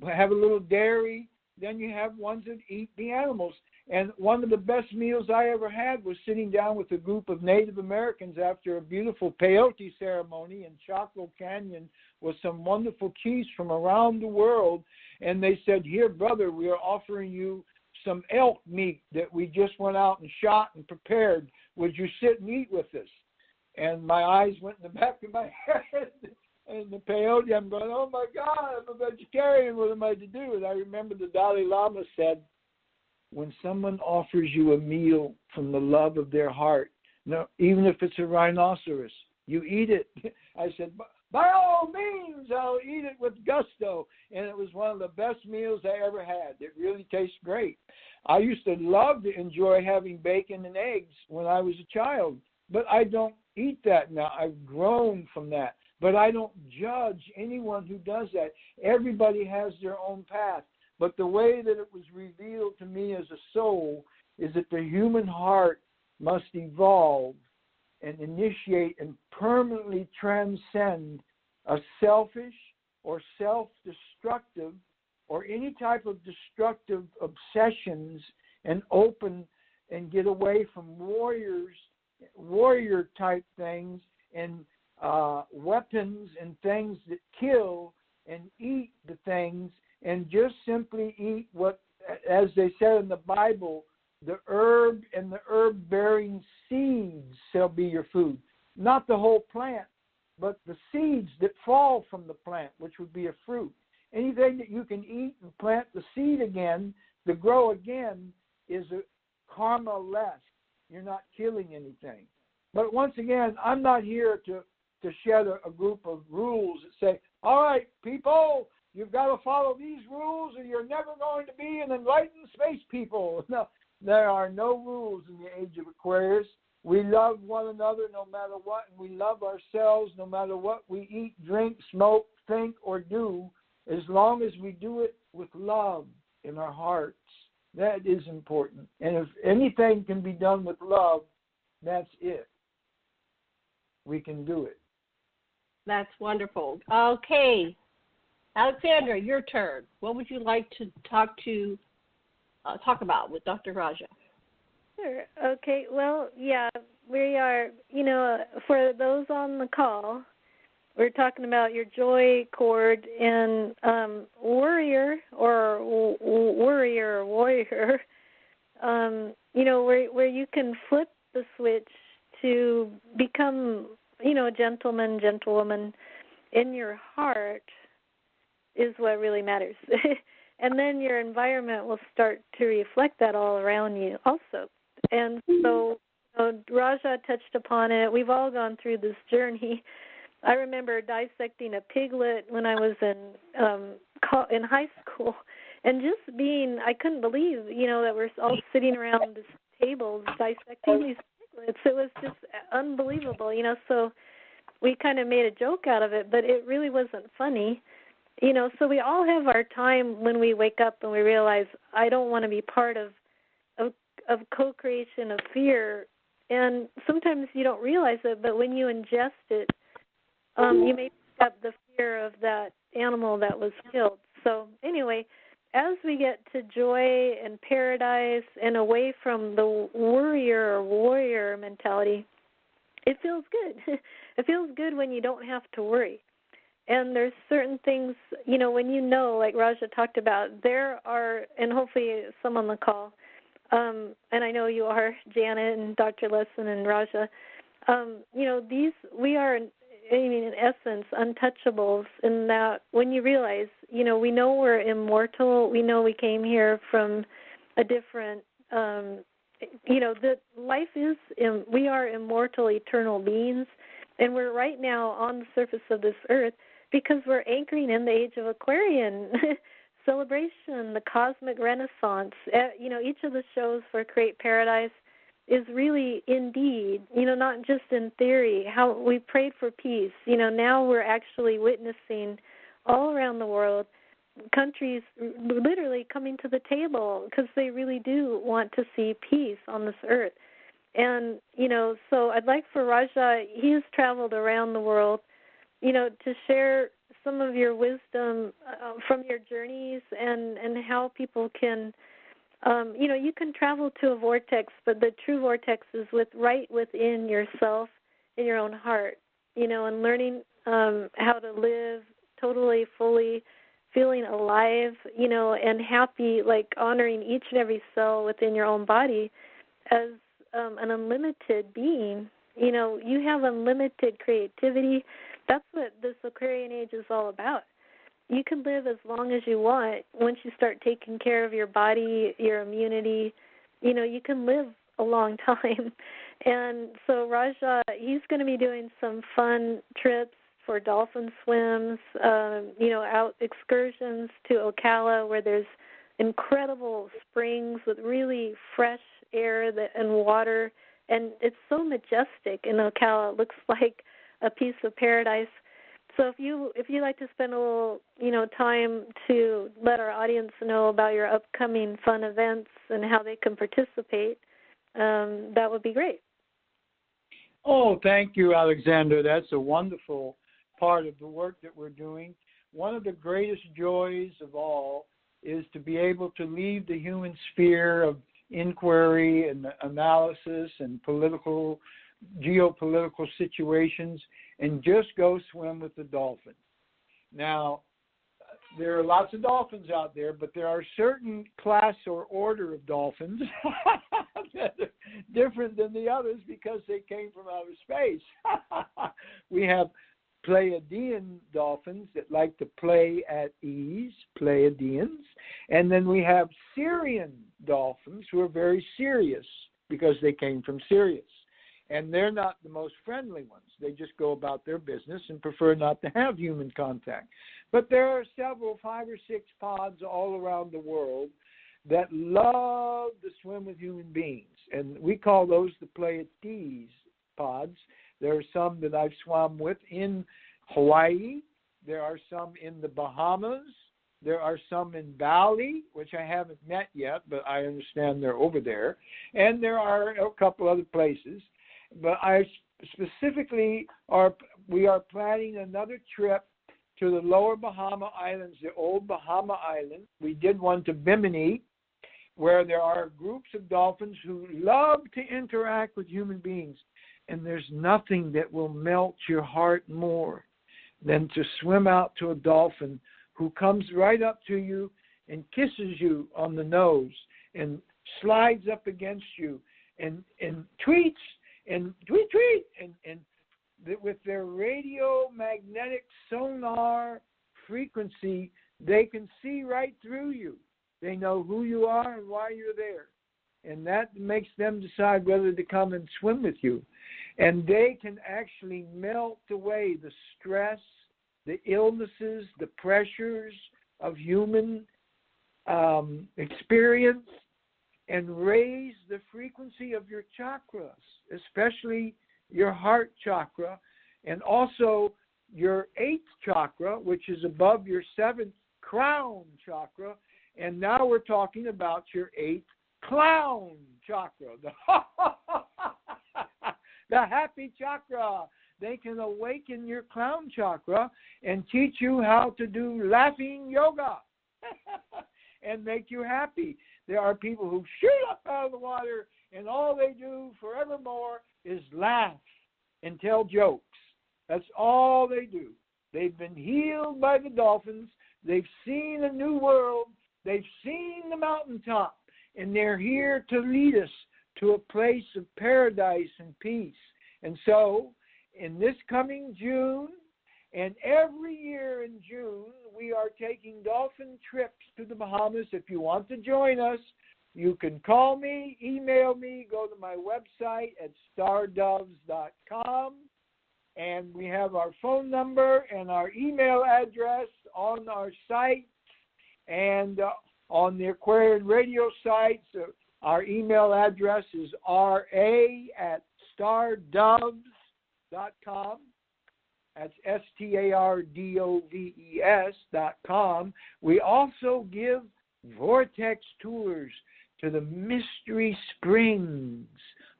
have a little dairy. Then you have ones that eat the animals. And one of the best meals I ever had was sitting down with a group of Native Americans after a beautiful peyote ceremony in Chaco Canyon with some wonderful chiefs from around the world. And they said, "Here, brother, we are offering you some elk meat that we just went out and shot and prepared. Would you sit and eat with us?" And my eyes went in the back of my head. And the peyote, I'm going, "Oh, my God, I'm a vegetarian. What am I to do?" And I remember the Dalai Lama said, when someone offers you a meal from the love of their heart, no, even if it's a rhinoceros, you eat it. I said, "By all means, I'll eat it with gusto." And it was one of the best meals I ever had. It really tastes great. I used to love to enjoy having bacon and eggs when I was a child, but I don't eat that now. I've grown from that. But I don't judge anyone who does that. Everybody has their own path. But the way that it was revealed to me as a soul is that the human heart must evolve and initiate and permanently transcend a selfish or self-destructive or any type of destructive obsessions, and open and get away from warrior type things and weapons and things that kill, and eat the things and just simply eat what, as they said in the Bible, the herb and the herb-bearing seeds shall be your food. Not the whole plant, but the seeds that fall from the plant, which would be a fruit. Anything that you can eat and plant the seed again, to grow again, is a karma less. You're not killing anything. But once again, I'm not here to shed a group of rules that say, "All right, people, you've got to follow these rules or you're never going to be an enlightened space people." No, there are no rules in the age of Aquarius. We love one another no matter what, and we love ourselves no matter what we eat, drink, smoke, think, or do, as long as we do it with love in our hearts. That is important. And if anything can be done with love, that's it. We can do it. That's wonderful. Okay. Alexandra, your turn. What would you like to talk about with Dr. Raja? Sure. Okay. Well, yeah, we are, for those on the call, we're talking about your joy cord and warrior, where you can flip the switch to become, a gentleman, gentlewoman in your heart is what really matters. And then your environment will start to reflect that all around you also. And so Raja touched upon it. We've all gone through this journey. I remember dissecting a piglet when I was in high school, and just I couldn't believe, that we're all sitting around this table dissecting these piglets. It was just unbelievable, so we kind of made a joke out of it, but it really wasn't funny. So we all have our time when we wake up and we realize, I don't want to be part of co-creation of fear. And sometimes you don't realize it, but when you ingest it, you may pick up the fear of that animal that was killed. So anyway, as we get to joy and paradise and away from the worrier or warrior mentality, it feels good. It feels good when you don't have to worry. And there's certain things, when like Raja talked about, there are, and hopefully some on the call, and I know you are, Janet and Dr. Lesson and Raja, we are, in essence, untouchables in that when you realize, we know we're immortal, we know we came here from a different, that life is, we are immortal, eternal beings, and we're right now on the surface of this earth because we're anchoring in the age of Aquarian celebration, the cosmic renaissance. Each of the shows for Create Paradise is really indeed, not just in theory, how we prayed for peace. Now we're actually witnessing all around the world countries literally coming to the table because they really do want to see peace on this earth. And, so I'd like for Raja, he has traveled around the world, to share some of your wisdom from your journeys and how people can, you can travel to a vortex, but the true vortex is right within yourself, in your own heart, and learning how to live totally, fully, feeling alive, and happy, like honoring each and every cell within your own body as an unlimited being. You have unlimited creativity. That's what this Aquarian age is all about. You can live as long as you want once you start taking care of your body, your immunity. You can live a long time. And so Raja, he's going to be doing some fun trips for dolphin swims, out excursions to Ocala where there's incredible springs with really fresh air and water. And it's so majestic in Ocala. It looks like a piece of paradise. So if you like to spend a little, time to let our audience know about your upcoming fun events and how they can participate, that would be great. Oh, thank you, Alexandra. That's a wonderful part of the work that we're doing. One of the greatest joys of all is to be able to leave the human sphere of inquiry and analysis and geopolitical situations and just go swim with the dolphin. Now, there are lots of dolphins out there, but there are certain class or order of dolphins that are different than the others because they came from outer space. We have Pleiadian dolphins that like to play at ease, Pleiadians. And then we have Syrian dolphins who are very serious because they came from Sirius. And they're not the most friendly ones. They just go about their business and prefer not to have human contact. But there are several, 5 or 6 pods all around the world that love to swim with human beings. And we call those the Pleiades pods. There are some that I've swum with in Hawaii. There are some in the Bahamas. There are some in Bali, which I haven't met yet, but I understand they're over there. And there are a couple other places. But we are planning another trip to the lower Bahama Islands, the old Bahama Island. We did one to Bimini, where there are groups of dolphins who love to interact with human beings. And there's nothing that will melt your heart more than to swim out to a dolphin who comes right up to you and kisses you on the nose and slides up against you and tweets and tweet and with their radiomagnetic sonar frequency, they can see right through you. They know who you are and why you're there. And that makes them decide whether to come and swim with you. And they can actually melt away the stress, the illnesses, the pressures of human experience and raise the frequency of your chakras, especially your heart chakra, and also your 8th chakra, which is above your 7th crown chakra. And now we're talking about your 8th clown chakra, the happy chakra, they can awaken your crown chakra and teach you how to do laughing yoga and make you happy. There are people who shoot up out of the water and all they do forevermore is laugh and tell jokes. That's all they do. They've been healed by the dolphins. They've seen a new world. They've seen the mountaintop. And they're here to lead us to a place of paradise and peace. And so, in this coming June, and every year in June, we are taking dolphin trips to the Bahamas. If you want to join us, you can call me, email me, go to my website at stardoves.com. And we have our phone number and our email address on our site and on the Aquarian radio site. So our email address is ra@stardoves.com. That's STARDOVES.com. We also give vortex tours to the Mystery Springs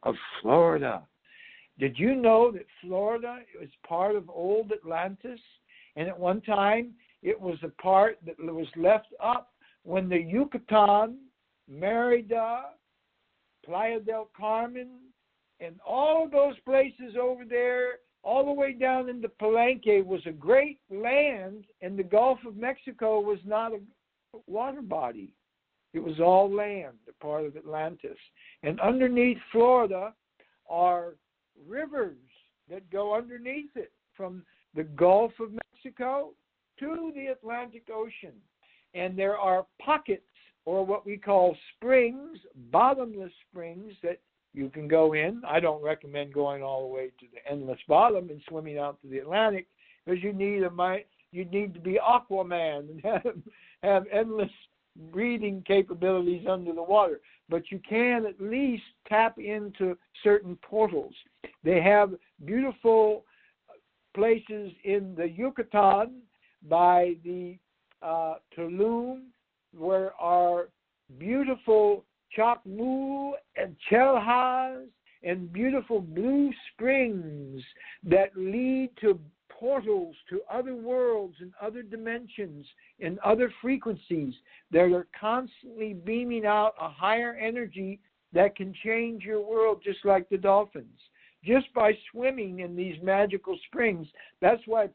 of Florida. Did you know that Florida is part of old Atlantis? And at one time, it was a part that was left up when the Yucatan, Merida, Playa del Carmen, and all of those places over there, all the way down into Palenque, was a great land, and the Gulf of Mexico was not a water body. It was all land, a part of Atlantis. And underneath Florida are rivers that go underneath it, from the Gulf of Mexico to the Atlantic Ocean. And there are pockets, or what we call springs, bottomless springs, that you can go in. I don't recommend going all the way to the endless bottom and swimming out to the Atlantic, because you need to be Aquaman and have endless breathing capabilities under the water. But you can at least tap into certain portals. They have beautiful places in the Yucatan by the Tulum, where are beautiful Chacmú and Chelhas and beautiful blue springs that lead to portals to other worlds and other dimensions and other frequencies that are constantly beaming out a higher energy that can change your world, just like the dolphins, just by swimming in these magical springs. That's why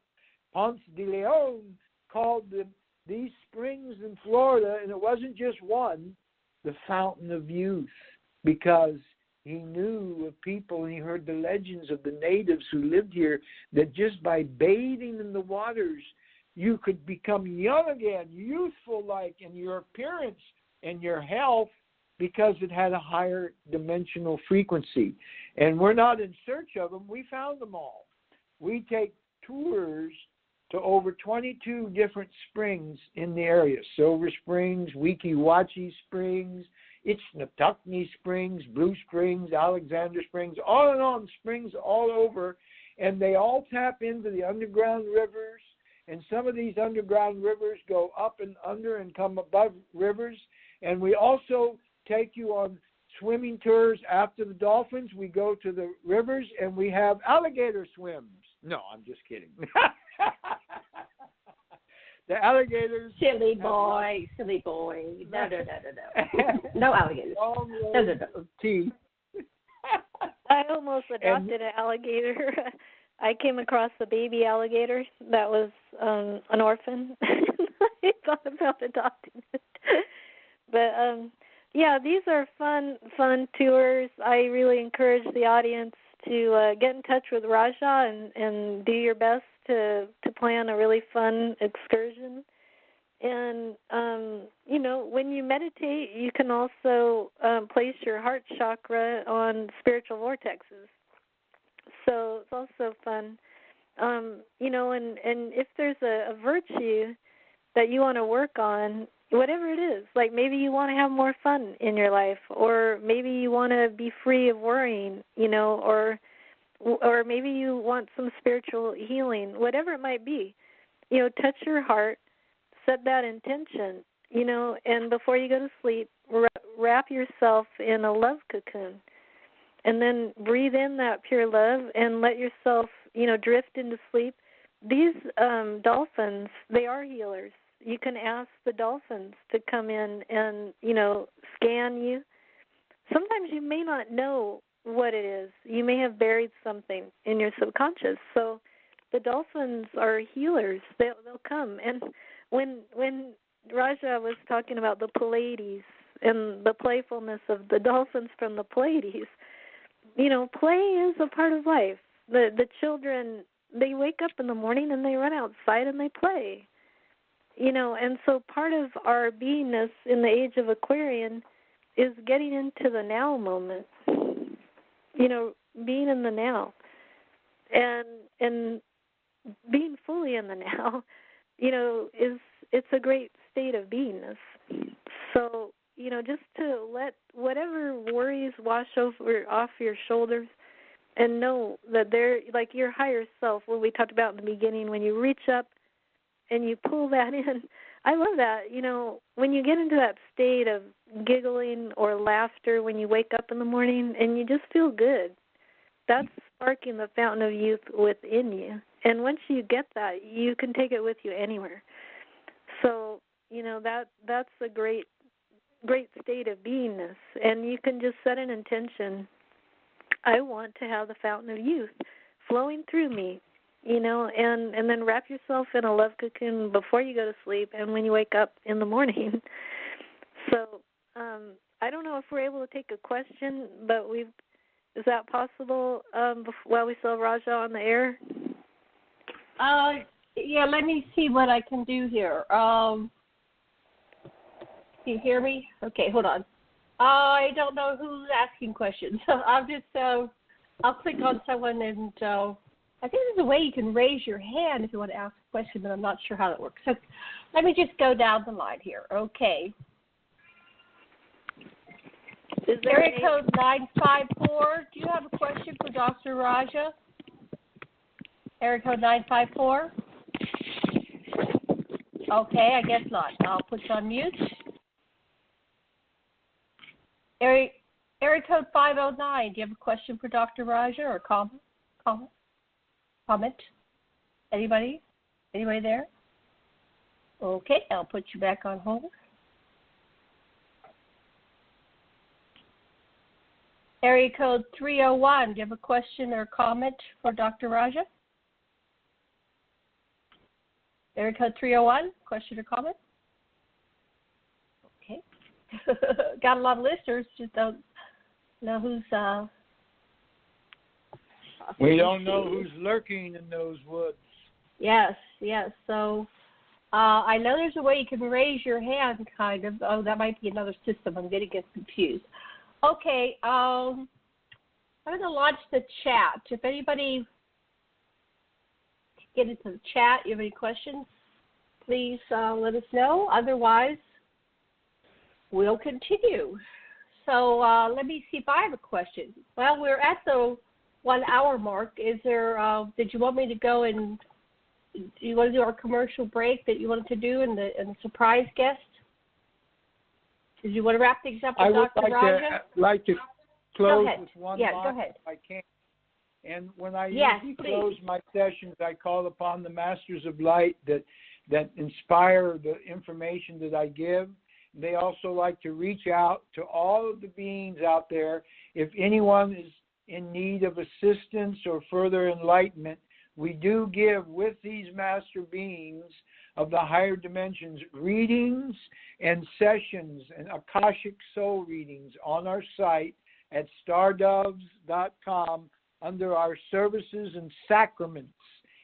Ponce de Leon called these springs in Florida, and it wasn't just one, the fountain of youth, because he knew of people and he heard the legends of the natives who lived here, that just by bathing in the waters, you could become young again, youthful-like in your appearance and your health, because it had a higher dimensional frequency. And we're not in search of them. We found them all. We take tours to over 22 different springs in the area. Silver Springs, Weeki Wachee Springs, Ichnatukni Springs, Blue Springs, Alexandra Springs, on and on, springs all over. And they all tap into the underground rivers. And some of these underground rivers go up and under and come above rivers. And we also take you on swimming tours after the dolphins. We go to the rivers and we have alligator swims. No, I'm just kidding. The alligators. Silly boy. No. No alligators. No. Teeth. I almost adopted an alligator. I came across a baby alligator that was an orphan. I thought about adopting it. But yeah, these are fun tours. I really encourage the audience to get in touch with Raja and do your best to plan a really fun excursion. And, when you meditate, you can also place your heart chakra on spiritual vortexes. So it's also fun. And if there's a virtue that you want to work on, whatever it is, like maybe you want to have more fun in your life, or maybe you want to be free of worrying, or maybe you want some spiritual healing, whatever it might be, touch your heart, set that intention, and before you go to sleep, wrap yourself in a love cocoon, and then breathe in that pure love and let yourself drift into sleep. These dolphins, they are healers. You can ask the dolphins to come in and, scan you. Sometimes you may not know what it is. You may have buried something in your subconscious. So the dolphins are healers. They'll come. And when Raja was talking about the Pleiades and the playfulness of the dolphins from the Pleiades, play is a part of life. The children, they wake up in the morning and they run outside and they play. And so part of our beingness in the age of Aquarian is getting into the now moment, being in the now and being fully in the now, it's a great state of beingness. So, just to let whatever worries wash off your shoulders and know that they're like your higher self, what we talked about in the beginning, when you reach up and you pull that in. I love that. When you get into that state of giggling or laughter when you wake up in the morning and you just feel good, that's sparking the fountain of youth within you. And once you get that, you can take it with you anywhere. So, that's a great state of beingness. And you can just set an intention. I want to have the fountain of youth flowing through me, and then wrap yourself in a love cocoon before you go to sleep and when you wake up in the morning. So I don't know if we're able to take a question, but is that possible while we still have Raja on the air? Yeah, let me see what I can do here. Can you hear me? Okay, hold on. I don't know who's asking questions. So I'll click on someone and I think there's a way you can raise your hand if you want to ask a question, but I'm not sure how that works. So let me just go down the line here. Okay. Area code 954. Do you have a question for Dr. Raja? Area code 954. Okay, I guess not. I'll put you on mute. Area code 509. Do you have a question for Dr. Raja or comment? Anybody? Anybody there? Okay, I'll put you back on hold. Area code 301. Do you have a question or comment for Dr. Raja? Area code 301. Question or comment? Okay. Got a lot of listeners. Just don't know who's. We don't know who's lurking in those woods. Yes. So I know there's a way you can raise your hand, kind of. Oh, that might be another system. I'm going to get confused. Okay. I'm going to launch the chat. If anybody can get into the chat, you have any questions, please let us know. Otherwise, we'll continue. So let me see if I have a question. Well, we're at the 1 hour mark. Is there? Did you want me to go and do you want to do our commercial break that you wanted to do and the surprise guest? Did you want to wrap things up with Dr. Raja? Like to close with one go line ahead. if I can. And when I usually close my sessions, I call upon the Masters of Light that inspire the information that I give. They also like to reach out to all of the beings out there. If anyone is in need of assistance or further enlightenment, we do give with these master beings of the higher dimensions readings and sessions and Akashic soul readings on our site at stardoves.com under our services and sacraments.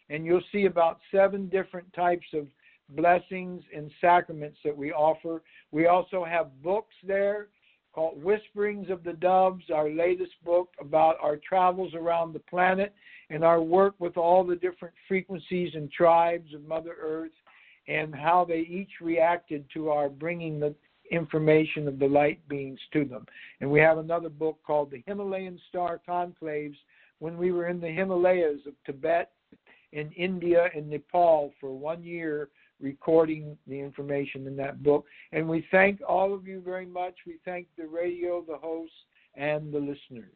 And you'll see about 7 different types of blessings and sacraments that we offer. We also have books there called Whisperings of the Doves, our latest book about our travels around the planet and our work with all the different frequencies and tribes of Mother Earth and how they each reacted to our bringing the information of the light beings to them. And we have another book called The Himalayan Star Conclaves, when we were in the Himalayas of Tibet, in India, and Nepal for 1 year, recording the information in that book. And we thank all of you very much. We thank the radio, the hosts, and the listeners.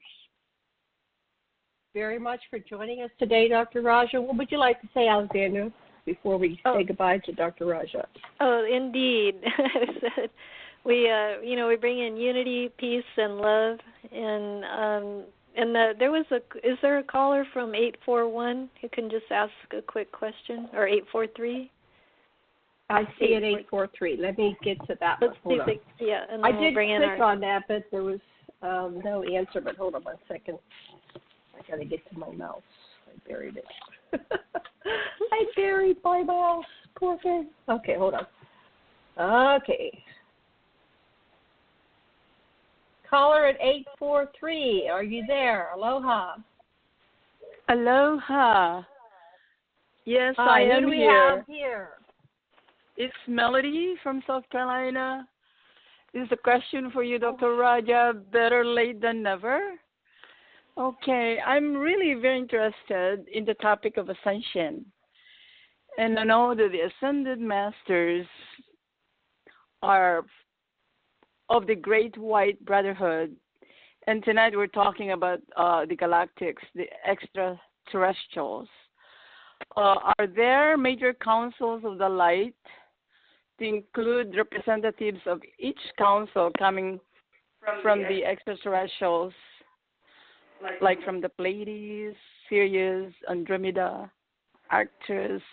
very much for joining us today, Dr. Raja. What would you like to say, Alexandra, before we say goodbye to Dr. Raja? Oh, indeed. We bring in unity, peace, and love, is there a caller from 841 who can just ask a quick question, or 843? I see it 843. Let me get to that. Let's one. see. And then I we'll did bring click on that, but there was no answer. But hold on 1 second. I got to get to my mouse. I buried it. I buried my mouse. Poor thing. Okay, hold on. Okay. Caller at 843. Are you there? Aloha. Aloha. Yes, Hi, I am who do we here. have here? It's Melody from South Carolina. This is a question for you, Dr. Raja. Better late than never. Okay, I'm really very interested in the topic of ascension. And I know that the ascended masters are of the Great White Brotherhood. And tonight we're talking about the galactics, the extraterrestrials. Are there major councils of the light to include representatives of each council coming from the extraterrestrials, like from the Pleiades, Sirius, Andromeda, Arcturus,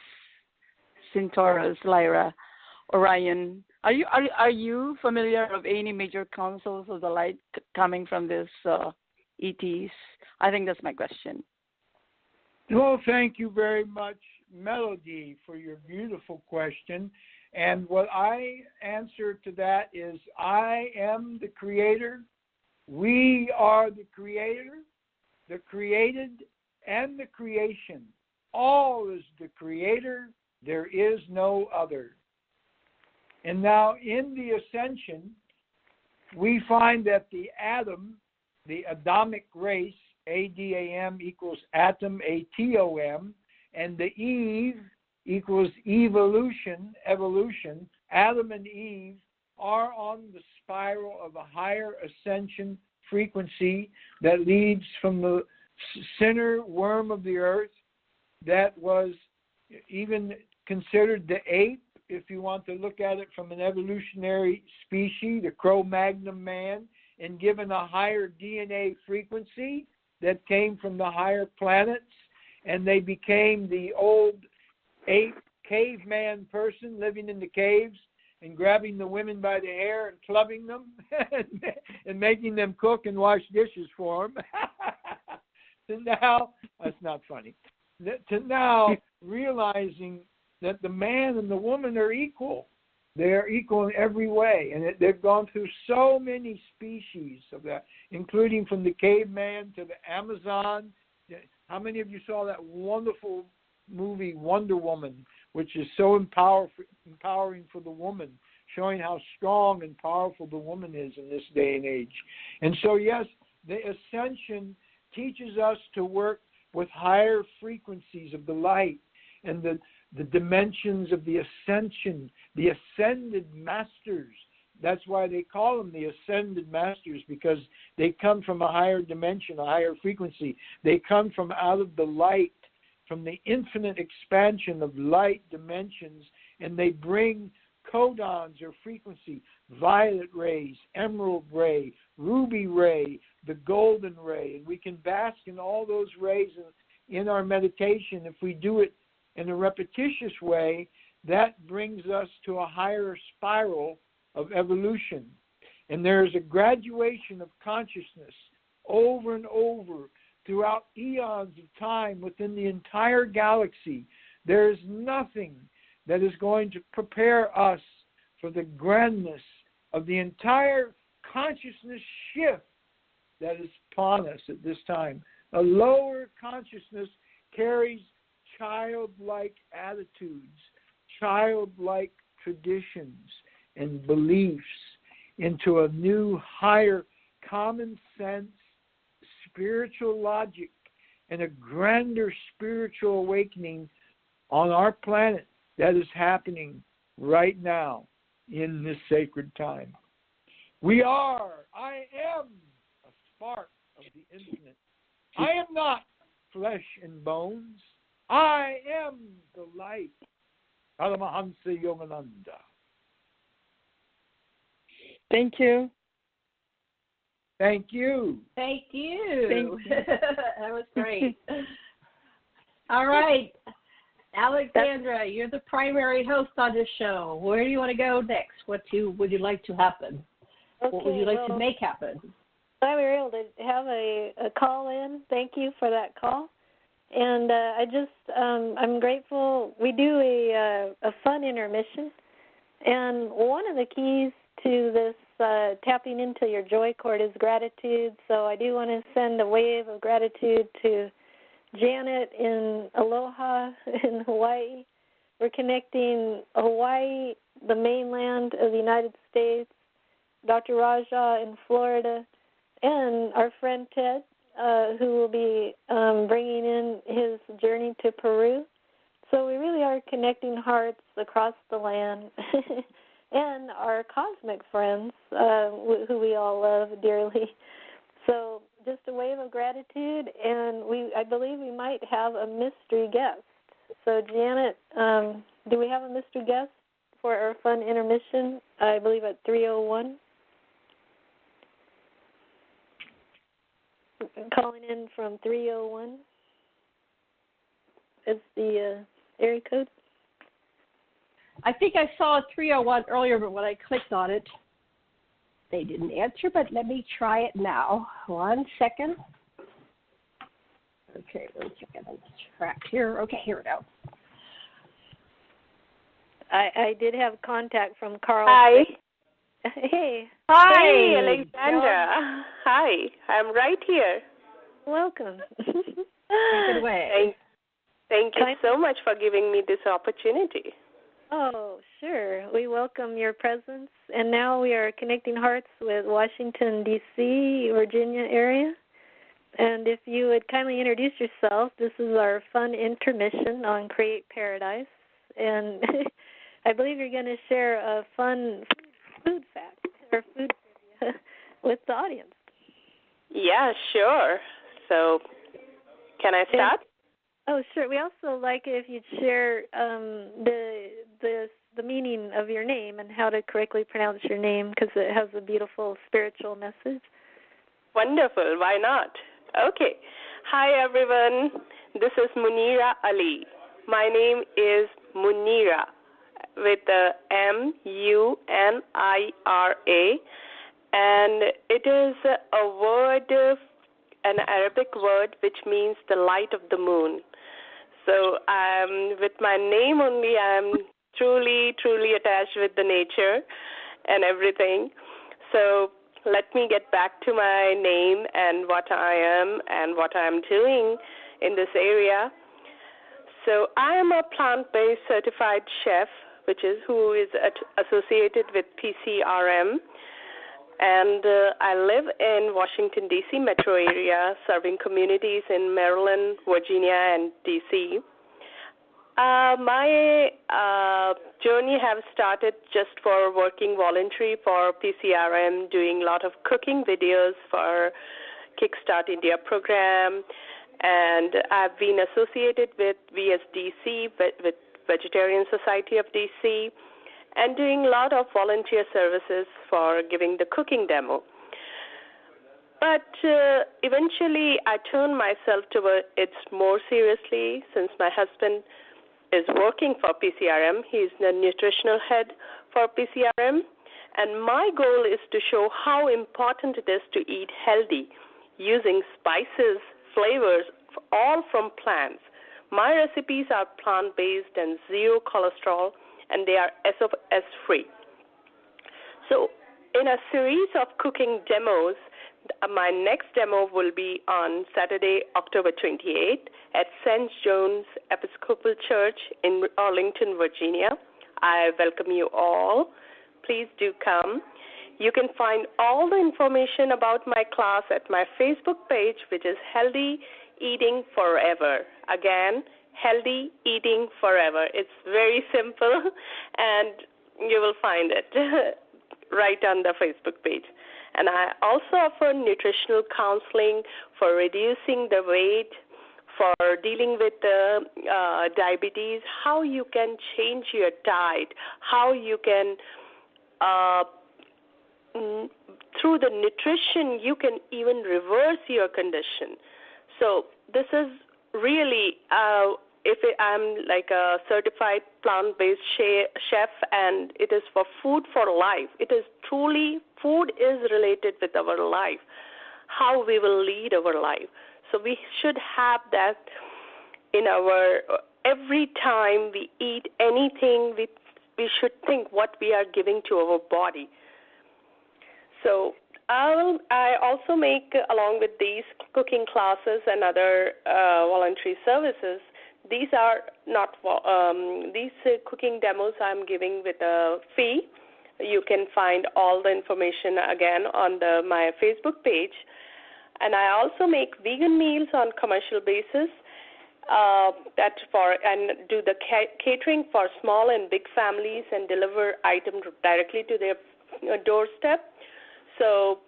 Centaurus, Lyra, Orion? Are you familiar of any major councils of the light coming from this ETs? I think that's my question. Well, thank you very much, Melody, for your beautiful question. And what I answer to that is I am the creator. We are the creator, the created, and the creation. All is the creator. There is no other. And now in the ascension, we find that the atom, the Adamic race, ADAM equals atom, ATOM, and the Eve equals evolution, Adam and Eve are on the spiral of a higher ascension frequency that leads from the center worm of the earth that was even considered the ape, if you want to look at it from an evolutionary species, the Cro-Magnon man, and given a higher DNA frequency that came from the higher planets, and they became the old ape caveman person living in the caves and grabbing the women by the hair and clubbing them and making them cook and wash dishes for them. To now, that's not funny, to now realizing that the man and the woman are equal. They are equal in every way. And they've gone through so many species of that, including from the caveman to the Amazon. How many of you saw that wonderful movie, Wonder Woman, which is so empowering for the woman, showing how strong and powerful the woman is in this day and age. And so, yes, the ascension teaches us to work with higher frequencies of the light and the dimensions of the ascension, the ascended masters. That's why they call them the ascended masters, because they come from a higher dimension, a higher frequency. They come from out of the light, from the infinite expansion of light dimensions, and they bring codons or frequency, violet rays, emerald ray, ruby ray, the golden ray. And we can bask in all those rays in our meditation. If we do it in a repetitious way, that brings us to a higher spiral of evolution. And there's a graduation of consciousness over and over throughout eons of time within the entire galaxy. There is nothing that is going to prepare us for the grandness of the entire consciousness shift that is upon us at this time. A lower consciousness carries childlike attitudes, childlike traditions and beliefs into a new, higher common sense, spiritual logic, and a grander spiritual awakening on our planet that is happening right now in this sacred time. I am a spark of the infinite. I am not flesh and bones. I am the light. Paramahansa Yogananda. Thank you. Thank you. Thank you. Thank you. That was great. All right. Alexandra, you're the primary host on this show. Where do you want to go next? What would you like to happen? Okay, what would you like to make happen? Glad we were able to have a call in. Thank you for that call. And I'm grateful. We do a fun intermission. And one of the keys to this tapping into your joy cord is gratitude. So I do want to send a wave of gratitude to Janet in Aloha in Hawaii. We're connecting Hawaii, the mainland of the United States, Dr. Raja in Florida, and our friend Ted, who will be bringing in his journey to Peru. So we really are connecting hearts across the land. And our cosmic friends, who we all love dearly. So just a wave of gratitude, and I believe we might have a mystery guest. So Janet, do we have a mystery guest for our fun intermission? I believe at 3:01. Calling in from 3:01 is the area code. I think I saw a 301 earlier, but when I clicked on it, they didn't answer, but let me try it now. 1 second. Okay, 1 second. I'm trapped here. Okay, here we go. I did have contact from Carl. Hi. Hey. Hi, Hey, Alexandra. Hi, I'm right here. Welcome. Take it away. Thank you so much for giving me this opportunity. Oh, sure. We welcome your presence. And now we are connecting hearts with Washington, D.C., Virginia area. And if you would kindly introduce yourself, this is our fun intermission on Create Paradise. And I believe you're going to share a fun food fact or food trivia with the audience. Yeah, sure. So, can I start? Oh, sure. We also like it if you'd share the meaning of your name and how to correctly pronounce your name, because it has a beautiful spiritual message. Wonderful. Why not? Okay. Hi, everyone. This is Munira Ali. My name is Munira with the Munira, and it is a word, an Arabic word, which means the light of the moon. So with my name only, I'm truly, truly attached with the nature and everything. So let me get back to my name and what I am and what I'm doing in this area. So I am a plant-based certified chef, who is associated with PCRM. And I live in Washington, D.C. metro area, serving communities in Maryland, Virginia, and D.C. My journey have started just for working voluntary for PCRM, doing a lot of cooking videos for Kickstart India program. And I've been associated with VSDC, with Vegetarian Society of D.C., and doing a lot of volunteer services for giving the cooking demo. But eventually I turned myself to it more seriously since my husband is working for PCRM. He's the nutritional head for PCRM. And my goal is to show how important it is to eat healthy using spices, flavors, all from plants. My recipes are plant-based and zero cholesterol, and they are SOS-free. So in a series of cooking demos, my next demo will be on Saturday, October 28th at St. John's Episcopal Church in Arlington, Virginia. I welcome you all. Please do come. You can find all the information about my class at my Facebook page, which is Healthy Eating Forever. Again, Healthy Eating Forever. It's very simple, and you will find it right on the Facebook page. And I also offer nutritional counseling for reducing the weight, for dealing with diabetes, how you can change your diet, how you can, through the nutrition, you can even reverse your condition. So this is really, I'm like a certified plant-based chef, and it is for food for life. It is truly, food is related with our life, how we will lead our life. So we should have that in our, every time we eat anything, we should think what we are giving to our body. So I also make, along with these cooking classes and other voluntary services, these are not, these cooking demos I'm giving with a fee. You can find all the information again on my Facebook page. And I also make vegan meals on commercial basis, and do the catering for small and big families and deliver items directly to their doorstep. So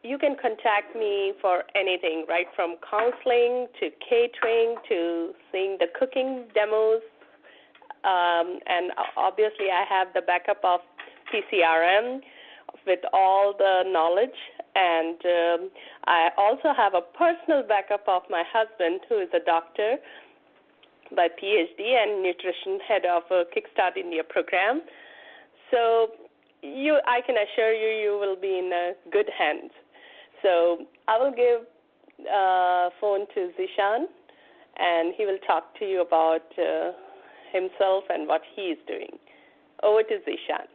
you can contact me for anything, right from counseling to catering to seeing the cooking demos. And obviously I have the backup of PCRM with all the knowledge. And I also have a personal backup of my husband, who is a doctor by PhD and nutrition head of a Kickstart India program. So I can assure you, you will be in good hands. So I will give phone to Zishan, and he will talk to you about himself and what he is doing. Over to Zishan.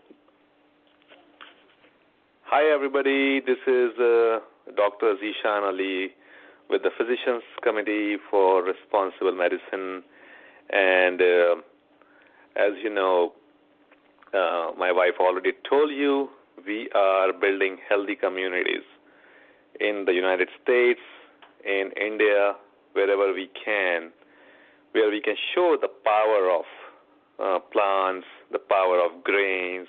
Hi, everybody. This is Dr. Zishan Ali with the Physicians Committee for Responsible Medicine. And as you know, my wife already told you, we are building healthy communities in the United States, in India, wherever we can, where we can show the power of plants, the power of grains,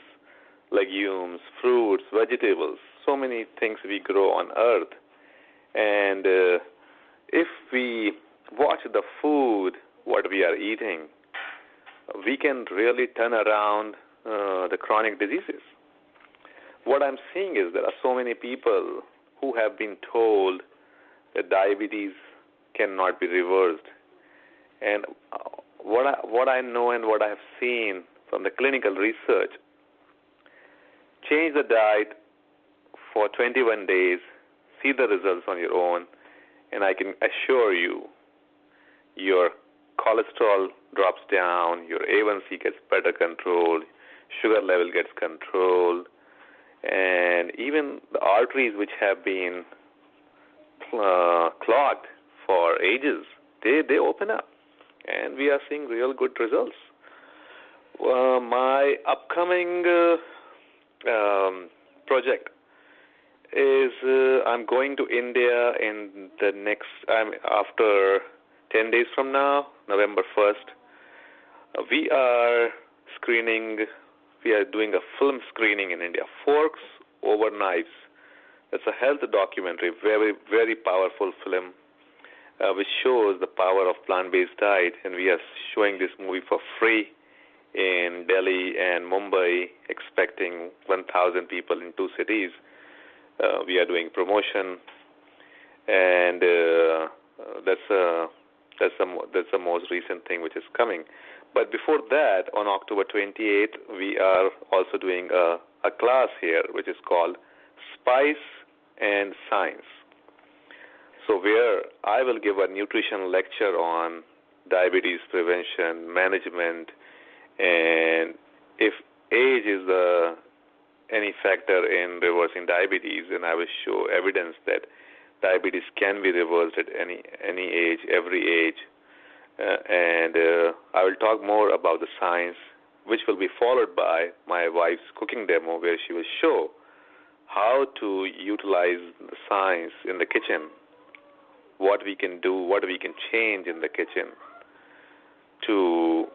legumes, fruits, vegetables, so many things we grow on earth. And if we watch the food, what we are eating, we can really turn around the chronic diseases. What I'm seeing is there are so many people who have been told that diabetes cannot be reversed. And what I know and what I have seen from the clinical research, change the diet for 21 days, see the results on your own, and I can assure you your cholesterol drops down, your A1C gets better controlled, sugar level gets controlled, and even the arteries which have been clogged for ages, they open up, and we are seeing real good results. My upcoming project is I'm going to India in the next, after 10 days from now, November 1st. We are doing a film screening in India, Forks Over Knives. It's a health documentary, very, very powerful film, which shows the power of plant-based diet, and we are showing this movie for free in Delhi and Mumbai, expecting 1,000 people in 2 cities. We are doing promotion, and that's the most recent thing which is coming. But before that, on October 28th, we are also doing a class here which is called Spice and Science. So where I will give a nutrition lecture on diabetes prevention, management, and if age is any factor in reversing diabetes, and I will show evidence that diabetes can be reversed at any age, every age. And I will talk more about the science, which will be followed by my wife's cooking demo, where she will show how to utilize the science in the kitchen, what we can do, what we can change in the kitchen to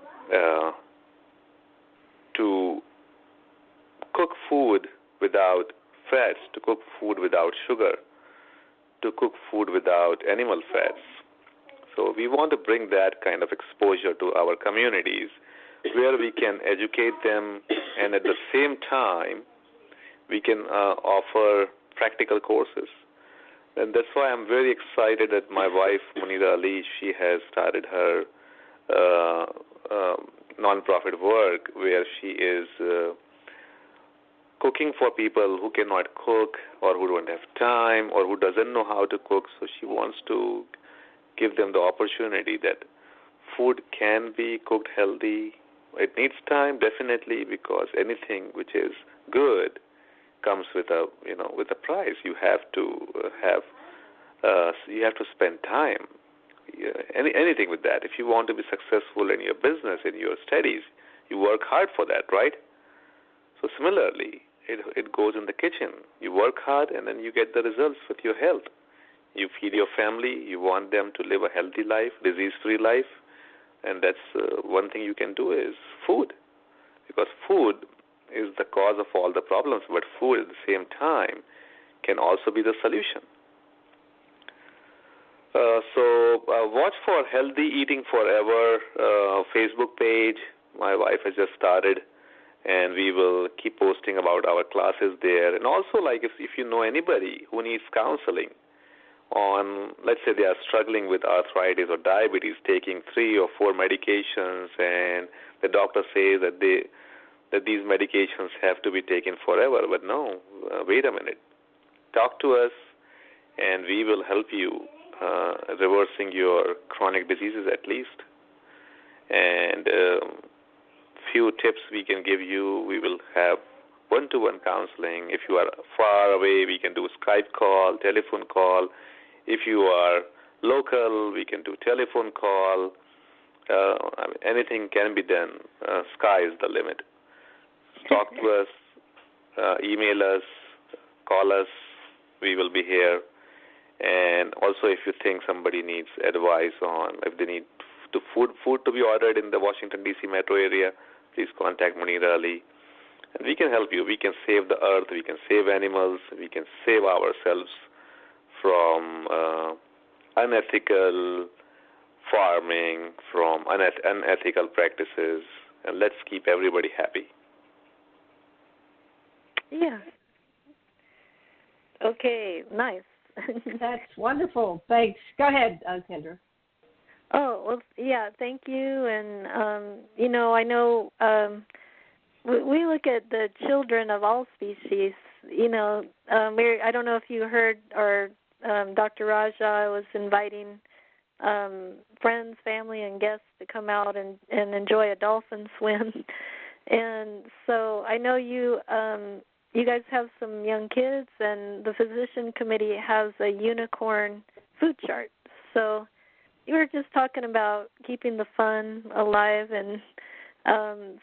cook food without fats, to cook food without sugar, to cook food without animal fats. So we want to bring that kind of exposure to our communities where we can educate them, and at the same time we can offer practical courses. And that's why I'm very excited that my wife, Munira Ali, she has started her non-profit work where she is cooking for people who cannot cook or who don't have time or who doesn't know how to cook. So she wants to give them the opportunity that food can be cooked healthy. It needs time, definitely, because anything which is good comes with a price. You have to spend time. Anything with that. If you want to be successful in your business, in your studies, you work hard for that, right? So similarly, it goes in the kitchen. You work hard, and then you get the results with your health. You feed your family. You want them to live a healthy life, disease-free life, and that's one thing you can do is food, because food is the cause of all the problems, but food at the same time can also be the solution. So watch for Healthy Eating Forever Facebook page. My wife has just started, and we will keep posting about our classes there. And also, like if you know anybody who needs counseling on, let's say they are struggling with arthritis or diabetes, taking 3 or 4 medications, and the doctor says that these medications have to be taken forever. But no, wait a minute. Talk to us, and we will help you reversing your chronic diseases at least. And few tips we can give you. We will have one-to-one counseling. If you are far away, we can do Skype call, telephone call. If you are local, we can do telephone call. Anything can be done. Sky is the limit. Talk to us, email us, call us. We will be here. And also, if you think somebody needs advice on if they need food to be ordered in the Washington, D.C. metro area, please contact Munira Ali. And we can help you. We can save the earth. We can save animals. We can save ourselves from unethical farming, from unethical practices. And let's keep everybody happy. Yeah. Okay, nice. That's wonderful. Thanks. Go ahead, Alexandra. Oh, well, yeah, thank you. And, I know we look at the children of all species. I don't know if you heard, or Dr. Raja was inviting friends, family, and guests to come out and enjoy a dolphin swim. And so I know you guys have some young kids, and the physician committee has a unicorn food chart. So you were just talking about keeping the fun alive, and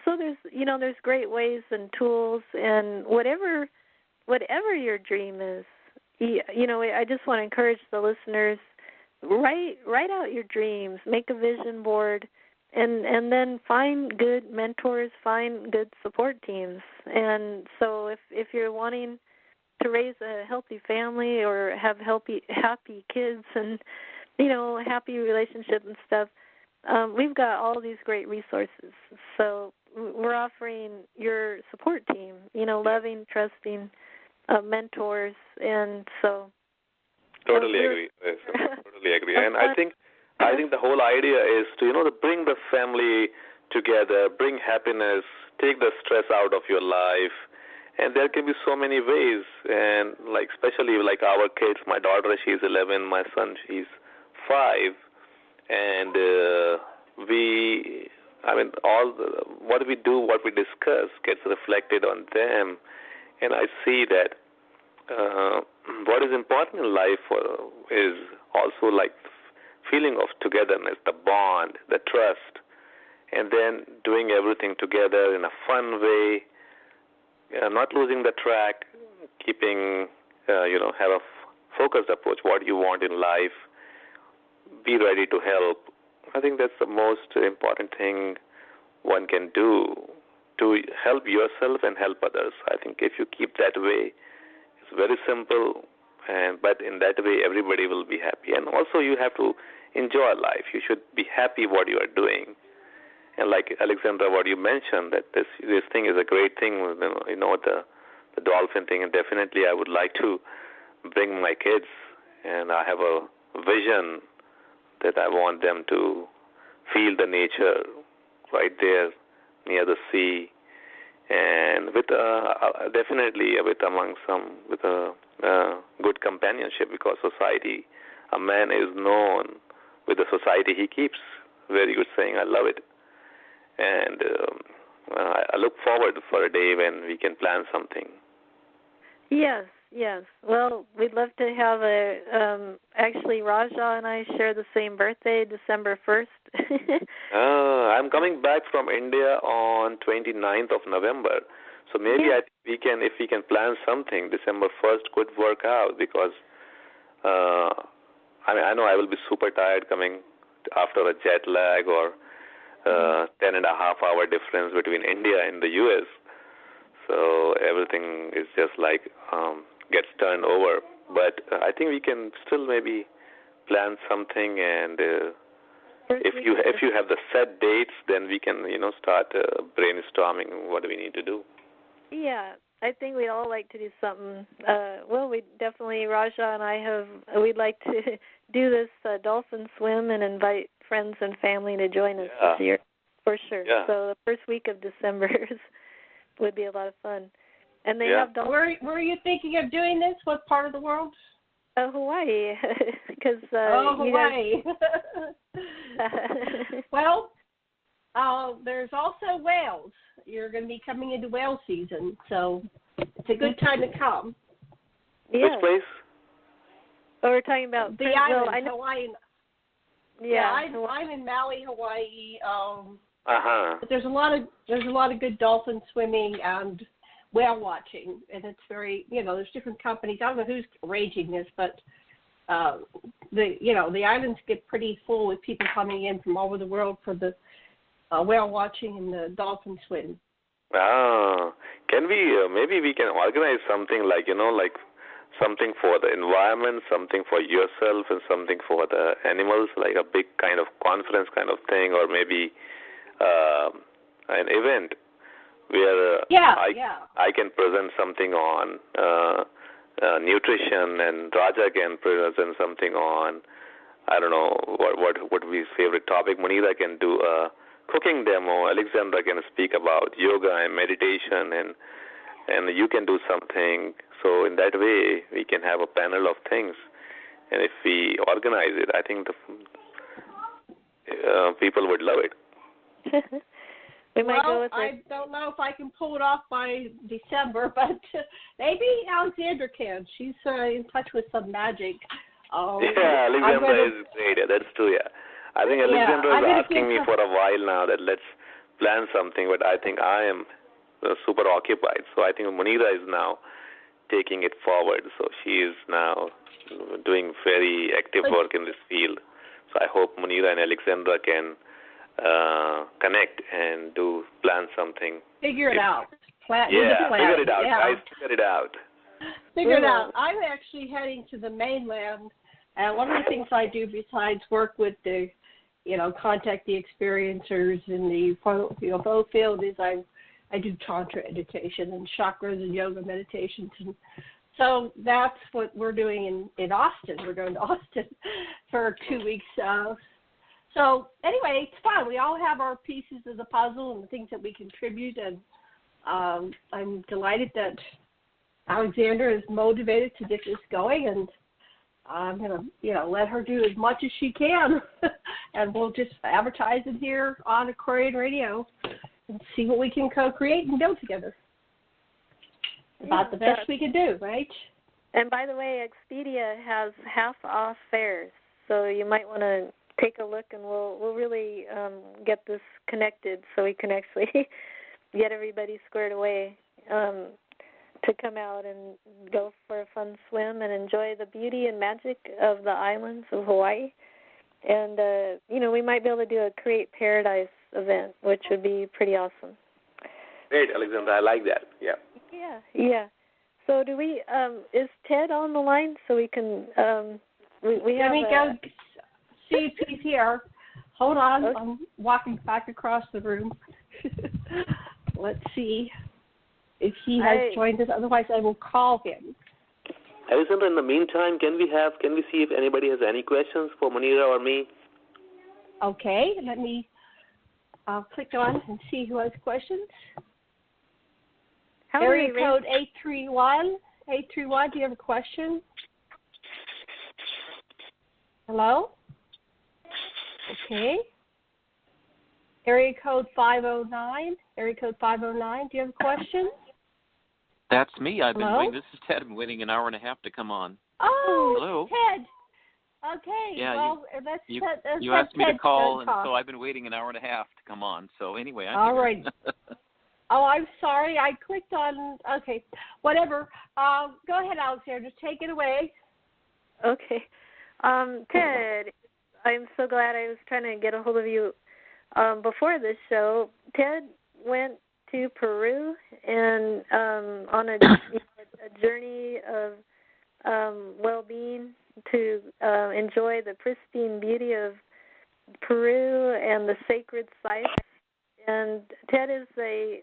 so there's great ways and tools, and whatever your dream is, I just want to encourage the listeners, write out your dreams, make a vision board, and then find good mentors, find good support teams. And so if you're wanting to raise a healthy family or have happy kids and happy relationships and stuff, we've got all these great resources. So we're offering your support team, loving, trusting mentors, and so. Totally agree. Totally agree. And I think the whole idea is to bring the family together, bring happiness, take the stress out of your life. And there can be so many ways, and especially our kids. My daughter, she's 11. My son, she's 5, and what we do, what we discuss, gets reflected on them. And I see that what is important in life is also feeling of togetherness, the bond, the trust, and then doing everything together in a fun way, not losing the track, keeping, have a focused approach, what you want in life, be ready to help. I think that's the most important thing one can do to help yourself and help others. I think if you keep that way, it's very simple. but in that way, everybody will be happy. And also, you have to enjoy life. You should be happy what you are doing. And like Alexandra, what you mentioned, that this thing is a great thing. The dolphin thing, and definitely I would like to bring my kids, and I have a vision that I want them to feel the nature right there near the sea, and with definitely with a good companionship, because society, a man is known with the society he keeps. Very good saying. I love it, and I look forward for a day when we can plan something. Yes. Well, we'd love to have actually, Raja and I share the same birthday, December 1st. I'm coming back from India on 29th of November. So maybe if we can plan something, December 1st could work out, because I know I will be super tired coming after a jet lag or 10.5-hour difference between India and the U.S. So everything is just like gets turned over. But I think we can still maybe plan something, and if you have the set dates, then we can start brainstorming what do we need to do. Yeah, I think we'd all like to do something. Well, we definitely, Raja and we'd like to do this dolphin swim and invite friends and family to join us this year, for sure. Yeah. So the first week of December would be a lot of fun. And they have dolphins. Where are you thinking of doing this? What part of the world? Hawaii, because Hawaii. Well, there's also whales. You're going to be coming into whale season, so it's a good time to come. Yeah. Which place? Oh, we're talking about the island, Hawaii. Yeah, I'm in Maui, Hawaii. But there's a lot of good dolphin swimming and whale watching, and it's very, there's different companies. I don't know who's arranging this, but the islands get pretty full with people coming in from all over the world for the whale watching and the dolphin swim. Can we maybe we can organize something like something for the environment, something for yourself, and something for the animals, like a big kind of conference kind of thing, or maybe an event where I can present something on nutrition, and Raja can present something on, I don't know, what would be his favorite topic. Munira can do a cooking demo. Alexandra can speak about yoga and meditation, and you can do something. So in that way, we can have a panel of things. And if we organize it, I think the people would love it. I don't know if I can pull it off by December, but maybe Alexandra can. She's in touch with some magic. Alexandra is great. That's true, I think Alexandra is asking me for a while now that let's plan something, but I think I am super occupied. So I think Munira is now taking it forward. So she is now doing very active work in this field. So I hope Munira and Alexandra can connect and plan something. Figure it out. Figure it out, guys. Figure it out. Figure it out. I'm actually heading to the mainland, and one of the things I do besides work with the, contact the experiencers in the both field is I do tantra meditation and chakras and yoga meditations, and so that's what we're doing in Austin. We're going to Austin for 2 weeks. So anyway, it's fun. We all have our pieces of the puzzle and the things that we contribute, and I'm delighted that Alexandra is motivated to get this going, and I'm going to, let her do as much as she can, and we'll just advertise it here on Aquarian Radio and see what we can co-create and build together. About the best we can do, right? And by the way, Expedia has half-off fares, so you might want to take a look, and we'll really get this connected so we can actually get everybody squared away to come out and go for a fun swim and enjoy the beauty and magic of the islands of Hawaii. And, we might be able to do a Create Paradise event, which would be pretty awesome. Great, Alexandra. I like that. Yeah. Yeah. So So do we? Is Ted on the line so we can? We have. Let me go see if he's here. Hold on, okay. I'm walking back across the room. Let's see if he has joined us. Otherwise, I will call him. Alexandra, in the meantime, can we see if anybody has any questions for Munira or me? Okay, I'll click on and see who has questions. Area code 831. 831, do you have a question? Hello? Okay. Area code 509. Area code 509, do you have a question? That's me. I've been waiting. This is Ted. I've been waiting an hour and a half to come on. Oh, hello, Ted. Okay. Yeah, well, you asked me to call, and so I've been waiting an hour and a half to come on. So anyway, all right. Oh, I'm sorry. I clicked on. Okay, whatever. Go ahead, Alexandra. Just take it away. Okay. Ted, I'm so glad I was trying to get a hold of you before this show. Ted went to Peru and on a journey of well-being to enjoy the pristine beauty of Peru and the sacred sites. And Ted is a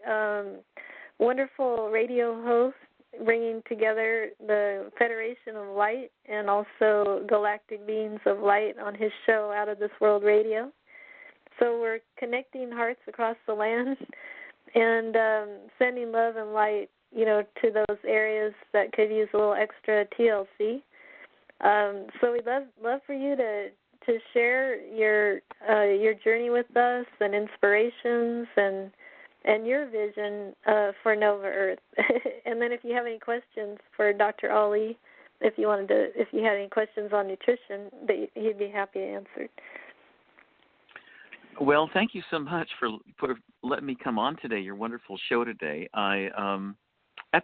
wonderful radio host, bringing together the Federation of Light and also Galactic Beings of Light on his show Out of This World Radio. So we're connecting hearts across the land and sending love and light, to those areas that could use a little extra TLC. So we'd love for you to share your journey with us and inspirations and your vision for Nova Earth. And then if you have any questions for Dr. Ali, if you had any questions on nutrition, that he'd be happy to answer. Well, thank you so much for letting me come on today. Your wonderful show today. I'll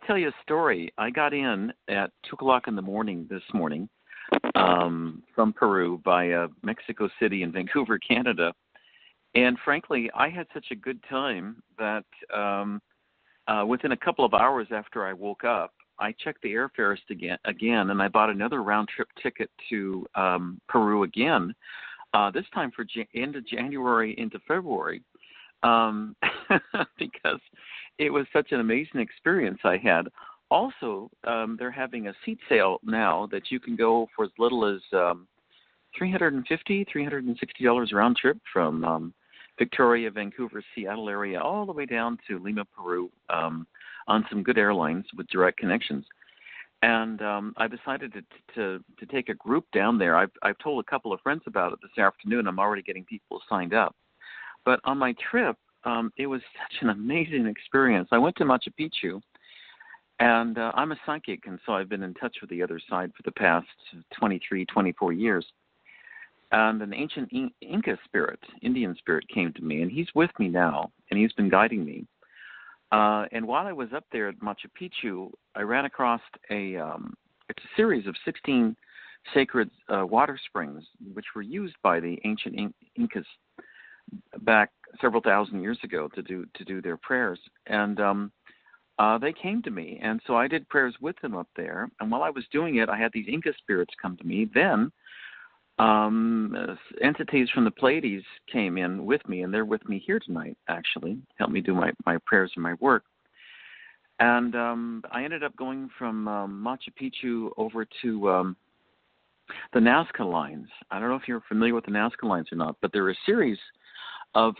tell you a story. I got in at 2:00 in the morning this morning from Peru via Mexico City and Vancouver, Canada. And frankly, I had such a good time that within a couple of hours after I woke up, I checked the airfares again, and I bought another round-trip ticket to Peru again, this time for end of January into February, because it was such an amazing experience I had. Also, they're having a seat sale now that you can go for as little as $360 round trip from Victoria, Vancouver, Seattle area, all the way down to Lima, Peru, on some good airlines with direct connections. And I decided to take a group down there. I've told a couple of friends about it this afternoon. I'm already getting people signed up. But on my trip, it was such an amazing experience. I went to Machu Picchu, and I'm a psychic, and so I've been in touch with the other side for the past 23, 24 years. And an ancient Inca spirit, Indian spirit, came to me, and he's with me now, and he's been guiding me. And while I was up there at Machu Picchu, I ran across it's a series of 16 sacred water springs, which were used by the ancient Incas back several thousand years ago to do their prayers. And they came to me, and so I did prayers with them up there. And while I was doing it, I had these Inca spirits come to me. Then entities from the Pleiades came in with me, and they're with me here tonight, actually, help me do my prayers and my work. And I ended up going from Machu Picchu over to the Nazca lines. I don't know if you're familiar with the Nazca lines or not, but there are a series of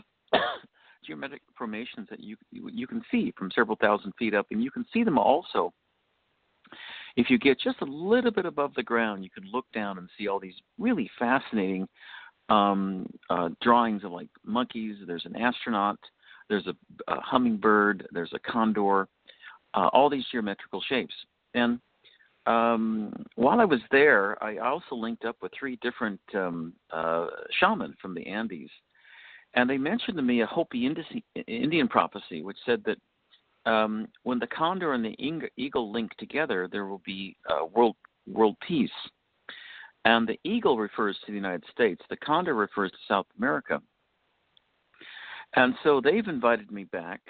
geometric formations that you can see from several thousand feet up, and you can see them also. If you get just a little bit above the ground, you can look down and see all these really fascinating drawings of like monkeys. There's an astronaut, there's a hummingbird, there's a condor, all these geometrical shapes. And while I was there, I also linked up with 3 different shamans from the Andes. And they mentioned to me a Hopi Indian prophecy, which said that when the condor and the eagle link together, there will be world peace. And the eagle refers to the United States. The condor refers to South America. And so they've invited me back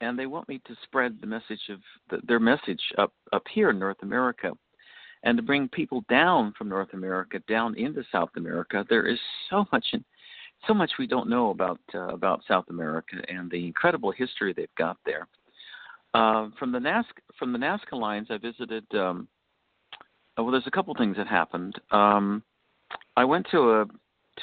and they want me to spread the message of their message up here in North America, and to bring people down from North America down into South America. There is so much we don't know about South America and the incredible history they've got there. From the Nazca lines, I visited. Well, there's a couple things that happened. I went to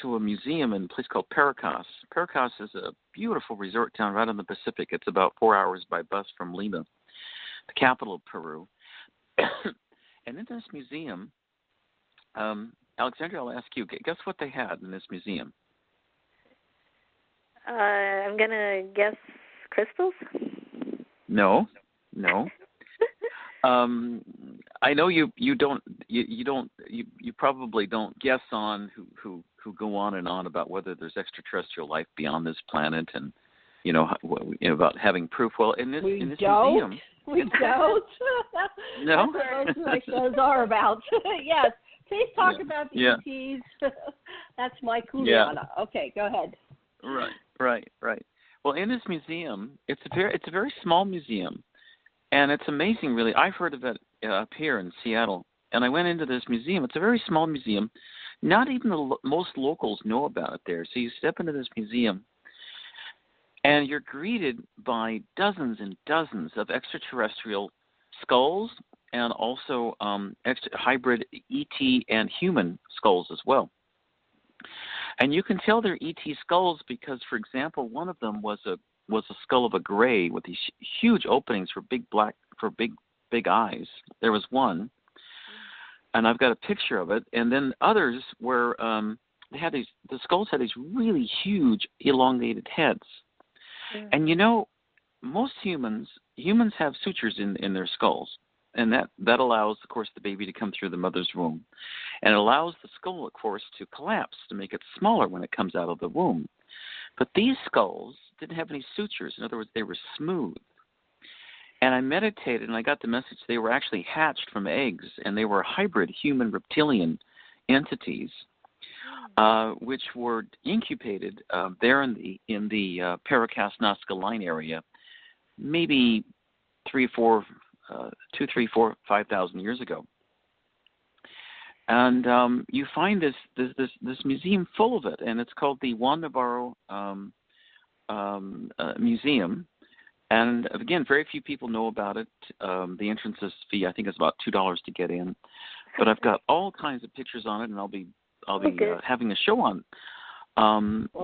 a museum in a place called Paracas. Paracas is a beautiful resort town right on the Pacific. It's about 4 hours by bus from Lima, the capital of Peru. And in this museum, Alexandra, I'll ask you, guess what they had in this museum? I'm going to guess crystals? No. I know you probably don't guess on who go on and on about whether there's extraterrestrial life beyond this planet, and about having proof. Well, in this museum, we don't. No, that's what most of my shows are about. Yes, please talk about the ETs. That's my Kuliana. Yeah. Okay, go ahead. Right. Well, in this museum, it's a very small museum, and it's amazing, really. I've heard of it up here in Seattle, and I went into this museum. It's a very small museum. Not even most locals know about it there. So you step into this museum, and you're greeted by dozens and dozens of extraterrestrial skulls, and also hybrid ET and human skulls as well. And you can tell they're ET skulls because, for example, one of them was a skull of a gray with these huge openings for big eyes. There was one, and I've got a picture of it. And then others were the skulls had these really huge elongated heads. Mm. And most humans have sutures in their skulls. And that allows, of course, the baby to come through the mother's womb. And it allows the skull, of course, to collapse, to make it smaller when it comes out of the womb. But these skulls didn't have any sutures. In other words, they were smooth. And I meditated, and I got the message they were actually hatched from eggs, and they were hybrid human reptilian entities, which were incubated there in the Paracas Nazca line area, maybe 5,000 years ago. And you find this museum full of it, and it's called the Juan Navarro Museum. And again, very few people know about it. The entrance fee, I think, is about $2 to get in. But I've got all kinds of pictures on it, and I'll be having a show on.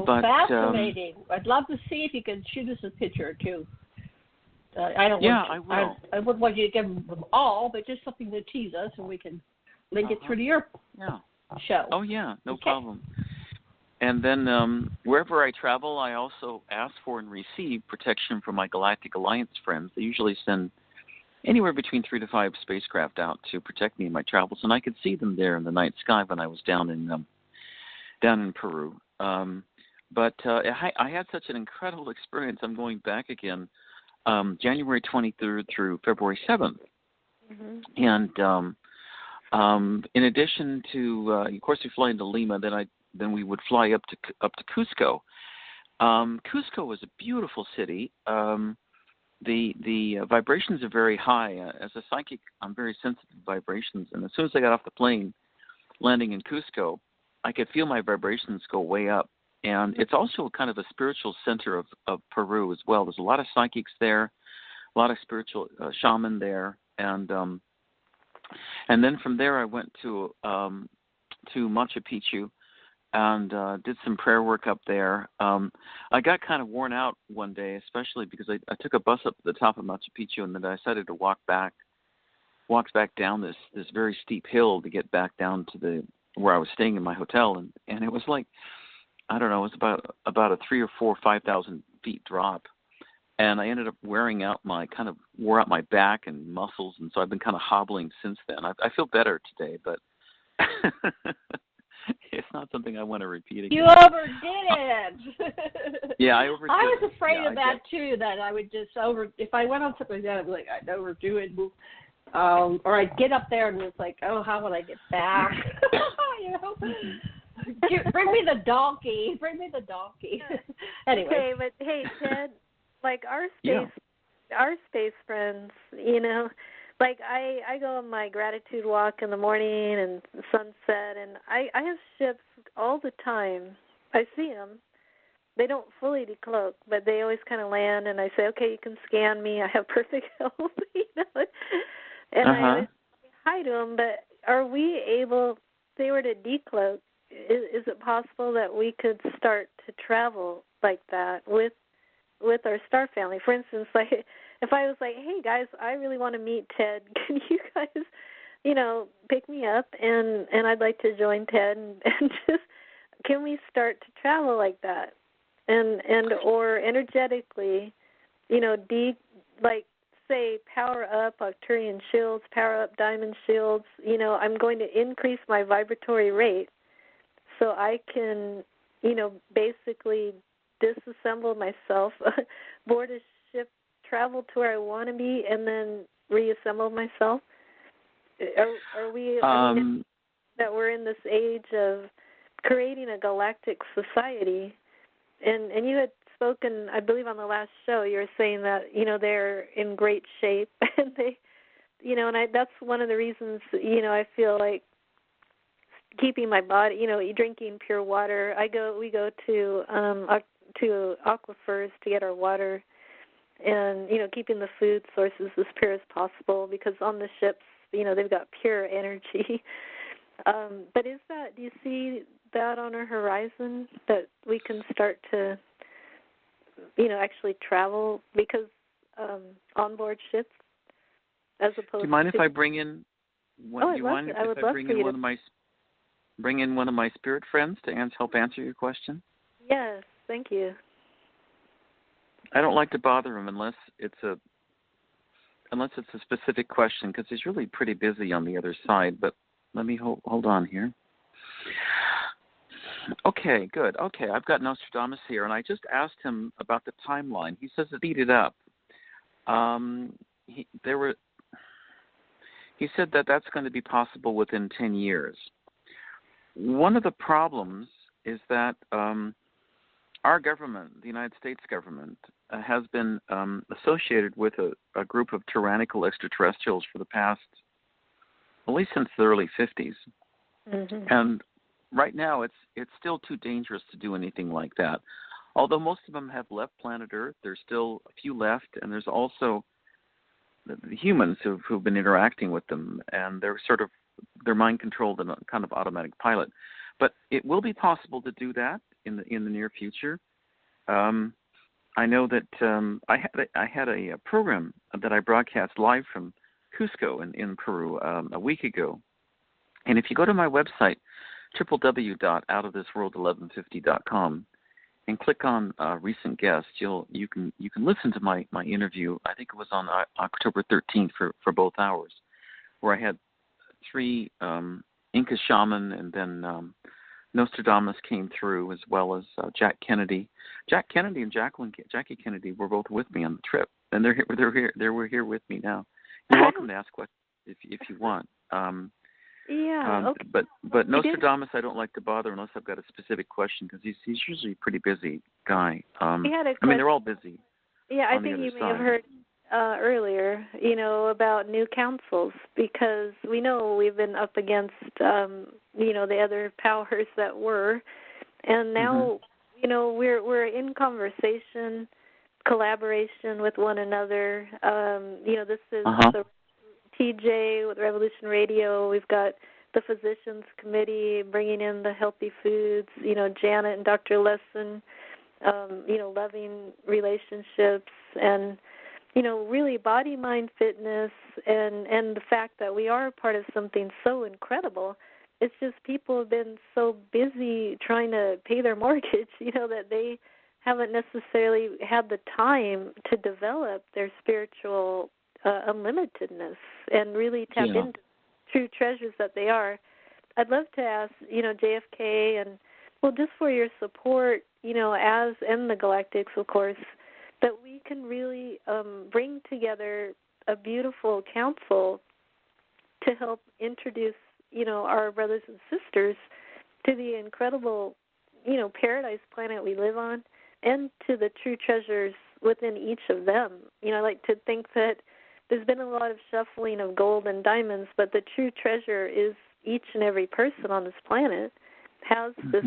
Fascinating. I'd love to see if you could shoot us a picture too. I wouldn't want you to give them all, but just something to tease us, and we can link it through to your show. Oh yeah, no problem. And then wherever I travel, I also ask for and receive protection from my Galactic Alliance friends. They usually send anywhere between 3 to 5 spacecraft out to protect me in my travels, and I could see them there in the night sky when I was down in Peru. But I had such an incredible experience. I'm going back again January 23rd through February 7th. Mm-hmm. And in addition to, of course, we fly into Lima, then we would fly up to Cusco. Cusco was a beautiful city. The vibrations are very high. As a psychic, I'm very sensitive to vibrations, and as soon as I got off the plane, landing in Cusco, I could feel my vibrations go way up. And it's also kind of a spiritual center of Peru as well. There's a lot of psychics there, a lot of spiritual shaman there, and then from there I went to Machu Picchu and did some prayer work up there. I got kind of worn out one day, especially because I took a bus up to the top of Machu Picchu, and then I decided to walk back down this very steep hill to get back down to where I was staying in my hotel, and it was like, I don't know, it was about a 3,000 or 5,000 feet drop, and I ended up wore out my back and muscles, and so I've been kind of hobbling since then. I feel better today, but it's not something I want to repeat again. You overdid it. Yeah, I overdid it. I was afraid of that too. That I would just if I went on something like that, I'd be like, I'd overdo it. Or I'd get up there and it's like, oh, how would I get back? Bring me the donkey. Anyway. Okay, but hey, Ted, like our our space friends, like I go on my gratitude walk in the morning and sunset, and I have ships all the time. I see them. They don't fully decloak, but they always kind of land, and I say, okay, you can scan me. I have perfect health, and I say hi to them. But are we able, if they were to decloak, is it possible that we could start to travel like that with our star family? For instance, like if I was like, hey guys, I really want to meet Ted, can you guys, pick me up and I'd like to join Ted and just, can we start to travel like that? And or energetically, like say power up Arcturian shields, power up diamond shields, I'm going to increase my vibratory rate so I can, basically disassemble myself, board a ship, travel to where I want to be, and then reassemble myself? Are we that we're in this age of creating a galactic society? And you had spoken, I believe, on the last show. You were saying that they're in great shape, and they, that's one of the reasons I feel like keeping my body, drinking pure water. We go to aquifers to get our water, and keeping the food sources as pure as possible, because on the ships, they've got pure energy. But do you see that on our horizon, that we can start to, actually travel, because onboard ships, as opposed to... Do you mind if I bring in bring in one of my spirit friends to help answer your question? Yes, thank you. I don't like to bother him unless it's a specific question, because he's really pretty busy on the other side. But let me hold on here. Okay, good. Okay, I've got Nostradamus here, and I just asked him about the timeline. He says speed it up. He said that that's going to be possible within 10 years. One of the problems is that our government, the United States government, has been associated with a group of tyrannical extraterrestrials for the past, at least since the early 50s. Mm-hmm. And right now it's still too dangerous to do anything like that. Although most of them have left planet Earth, there's still a few left, and there's also the humans who've been interacting with them, and they're mind controlled in a kind of automatic pilot. But it will be possible to do that in the near future. I know that I had a program that I broadcast live from Cusco in Peru a week ago, and if you go to my website, www.outofthisworld1150.com, and click on recent guests, you can listen to my interview. I think it was on October 13th for both hours, where I had 3 Inca shaman, and then Nostradamus came through, as well as Jack Kennedy. Jack Kennedy and Jackie Kennedy were both with me on the trip, and they're here with me now. You're welcome to ask questions if you want. Okay. But Nostradamus, I don't like to bother unless I've got a specific question, because he's usually a pretty busy guy. They're all busy. Yeah, I think you may have heard earlier, about new councils, because we know we've been up against, the other powers that were, and now, we're in conversation, collaboration with one another. This is the TJ with Revolution Radio. We've got the Physicians Committee bringing in the healthy foods, Janet and Dr. Lesson, loving relationships, and, really body, mind, fitness, and the fact that we are a part of something so incredible. It's just people have been so busy trying to pay their mortgage, that they haven't necessarily had the time to develop their spiritual unlimitedness and really tap into true treasures that they are. I'd love to ask, JFK, and just for your support, as and the Galactics, of course, that we can really bring together a beautiful council to help introduce, our brothers and sisters to the incredible, paradise planet we live on, and to the true treasures within each of them. I like to think that there's been a lot of shuffling of gold and diamonds, but the true treasure is each and every person on this planet has this,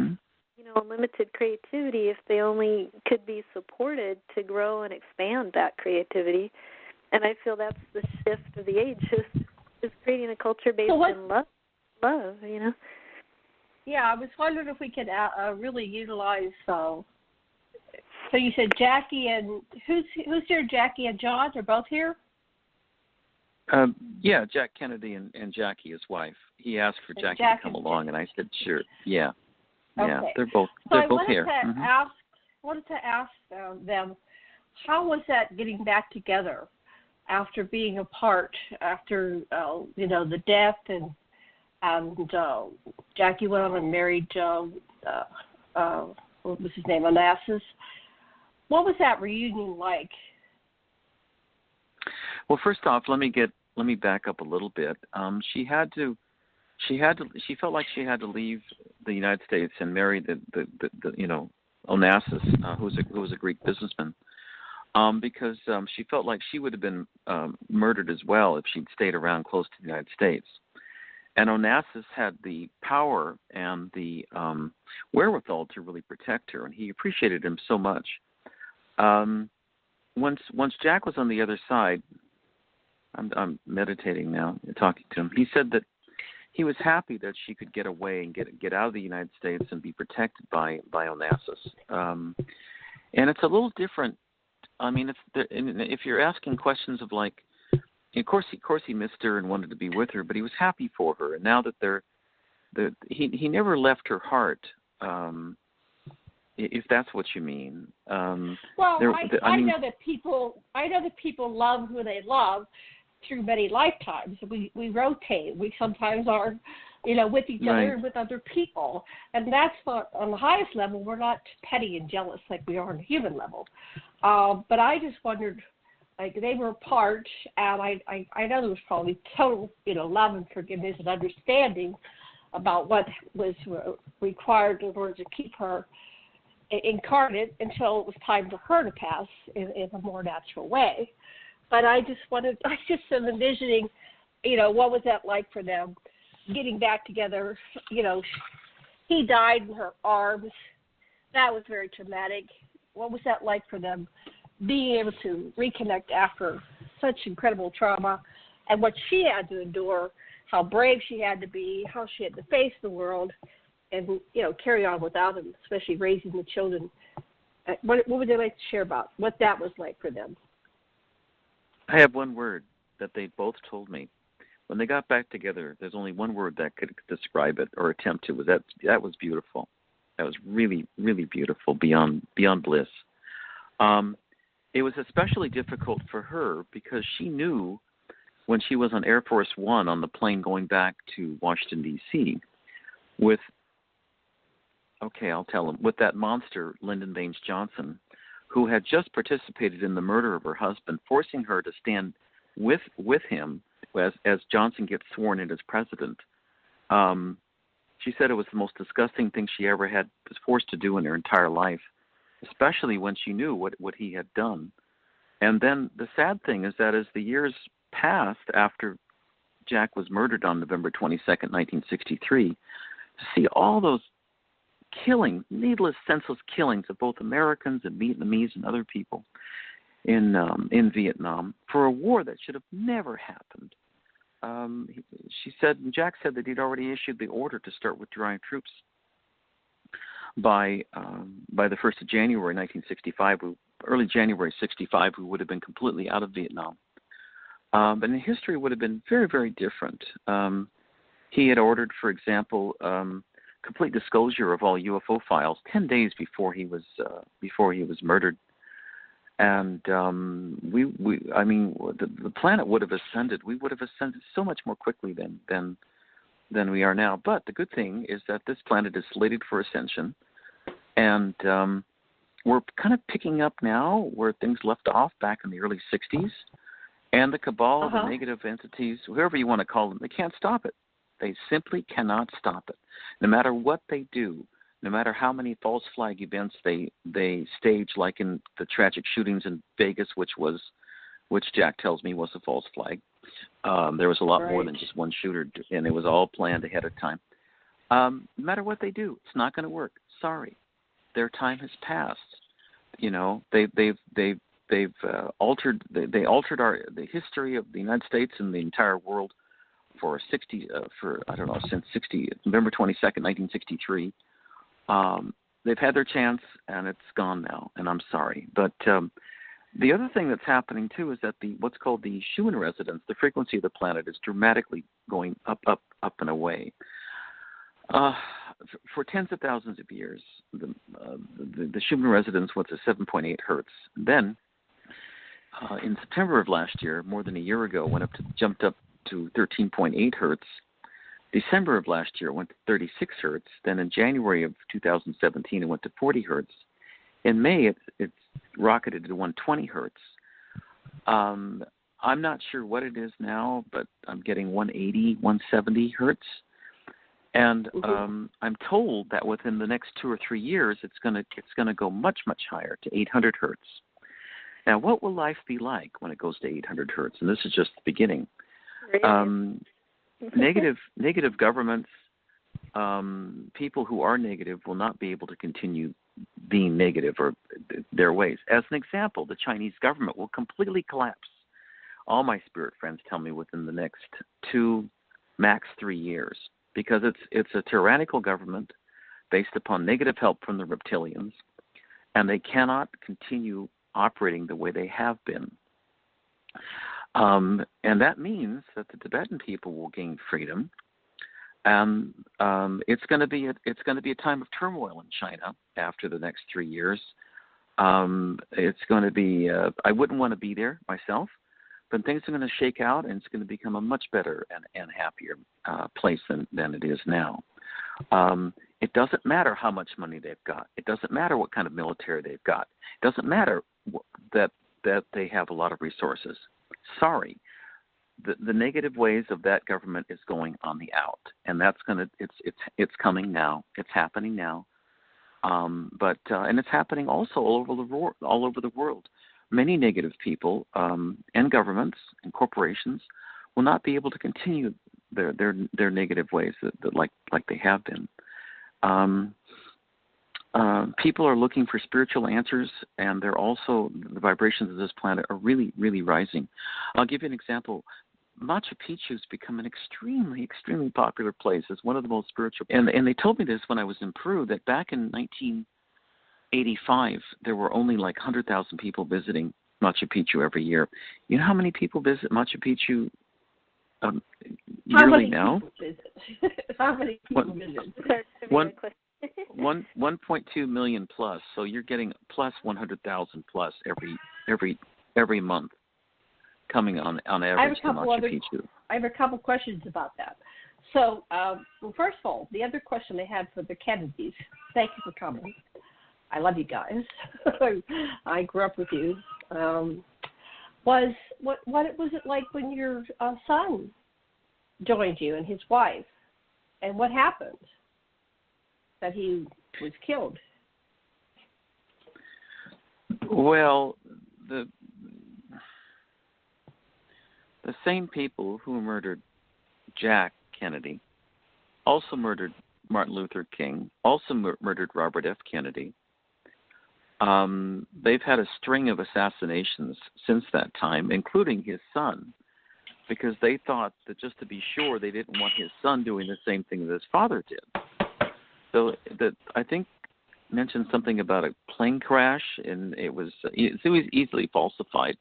unlimited creativity if they only could be supported to grow and expand that creativity. And I feel that's the shift of the age, is creating a culture based in love, Yeah, I was wondering if we could really utilize. So you said Jackie and who's here? Jackie and John are both here. Yeah, Jack Kennedy and Jackie, his wife. He asked for Jackie to come along, and I said sure. Yeah, yeah, okay. they're both here. I wanted to ask them, how was that getting back together after being apart, after the death and Jackie went on and married what was his name, Onassis. What was that reunion like? Well, first off, let me back up a little bit. She felt like she had to leave the United States and marry the Onassis, who was a Greek businessman, because she felt like she would have been murdered as well if she'd stayed around close to the United States. And Onassis had the power and the wherewithal to really protect her, and he appreciated him so much. Once Jack was on the other side, I'm meditating now, talking to him. He said that he was happy that she could get away and get out of the United States and be protected by Onassis. And it's a little different. I mean, if you're asking questions of like, of course he missed her and wanted to be with her, but he was happy for her. And now that he never left her heart. If that's what you mean. I know that people love who they love through many lifetimes. We rotate. We sometimes are, with each other and with other people, and that's what on the highest level we're not petty and jealous like we are on the human level. But I just wondered, like they were apart, and I know there was probably total love and forgiveness and understanding about what was required in order to keep her incarnate until it was time for her to pass in a more natural way. But I just am envisioning, what was that like for them getting back together? He died in her arms. That was very traumatic. What was that like for them being able to reconnect after such incredible trauma, and what she had to endure, how brave she had to be, how she had to face the world and, carry on without him, especially raising the children. What would they like to share about what that was like for them? I have one word that they both told me. When they got back together, there's only one word that could describe it or attempt to. That was beautiful. That was really, really beautiful, beyond bliss. It was especially difficult for her because she knew when she was on Air Force One on the plane going back to Washington, D.C., with that monster, Lyndon Baines Johnson, who had just participated in the murder of her husband, forcing her to stand with him as Johnson gets sworn in as president. She said it was the most disgusting thing she ever was forced to do in her entire life, especially when she knew what he had done. And then the sad thing is that as the years passed after Jack was murdered on November 22nd, 1963, to see all those killings, needless, senseless killings of both Americans and Vietnamese and other people in Vietnam for a war that should have never happened. Jack said that he'd already issued the order to start withdrawing troops by the 1st of January 1965, early January 65, we would have been completely out of Vietnam. But history would have been very, very different. He had ordered, for example, complete disclosure of all UFO files 10 days before he was murdered, and the planet would have ascended. We would have ascended so much more quickly than we are now. But the good thing is that this planet is slated for ascension, and we're kind of picking up now where things left off back in the early 60s, and the cabal, the negative entities, whoever you want to call them, they can't stop it. They simply cannot stop it. No matter what they do, no matter how many false flag events they stage, like in the tragic shootings in Vegas, which Jack tells me was a false flag. There was a lot more than just one shooter, and it was all planned ahead of time. No matter what they do, it's not going to work. Sorry, their time has passed. You know, they've altered the history of the United States and the entire world since November 22nd, 1963. They've had their chance, and it's gone now, and I'm sorry. But the other thing that's happening, too, is that what's called the Schumann resonance, the frequency of the planet, is dramatically going up, and away. For tens of thousands of years, the Schumann resonance was at 7.8 hertz. Then, in September of last year, more than a year ago, jumped up to 13.8 hertz. December of last year, it went to 36 hertz. Then in January of 2017, it went to 40 hertz. In May, it's rocketed to 120 hertz. I'm not sure what it is now, but I'm getting 180, 170 hertz. And I'm told that within the next 2 or 3 years, it's gonna go much, much higher to 800 hertz. Now, what will life be like when it goes to 800 hertz? And this is just the beginning. Really? Negative governments, people who are negative will not be able to continue being negative or their ways. As an example, the Chinese government will completely collapse. All my spirit friends tell me within the next 2, max 3 years, because it's a tyrannical government based upon negative help from the reptilians, and they cannot continue operating the way they have been. And that means that the Tibetan people will gain freedom, and it's going to be a time of turmoil in China after the next 3 years. It's going to be I wouldn't want to be there myself, but things are going to shake out, and it's going to become a much better and happier place than it is now. It doesn't matter how much money they've got. It doesn't matter what kind of military they've got. It doesn't matter that they have a lot of resources. Sorry, the negative ways of that government is going on the out, and it's coming now. It's happening now, but it's happening also all over the world. Many negative people and governments and corporations will not be able to continue their negative ways that like they have been. People are looking for spiritual answers, and they're also, the vibrations of this planet are really, really rising. I'll give you an example. Machu Picchu's become an extremely, extremely popular place. It's one of the most spiritual. And they told me this when I was in Peru, that back in 1985, there were only like 100,000 people visiting Machu Picchu every year. You know how many people visit Machu Picchu yearly now? How many people visit? 1.2 million plus. So you're getting plus 100,000 plus every month coming on average to Machu Picchu. I have a couple questions about that. So, well, first of all, the other question I had for the Kennedys. Thank you for coming. I love you guys. I grew up with you. Was what was it like when your son joined you and his wife, and what happened? That he was killed. Well, the same people who murdered Jack Kennedy also murdered Martin Luther King, also murdered Robert F. Kennedy. They've had a string of assassinations since that time, including his son, because they thought that just to be sure, they didn't want his son doing the same thing that his father did. So that I think mentioned something about a plane crash, and it was easily falsified,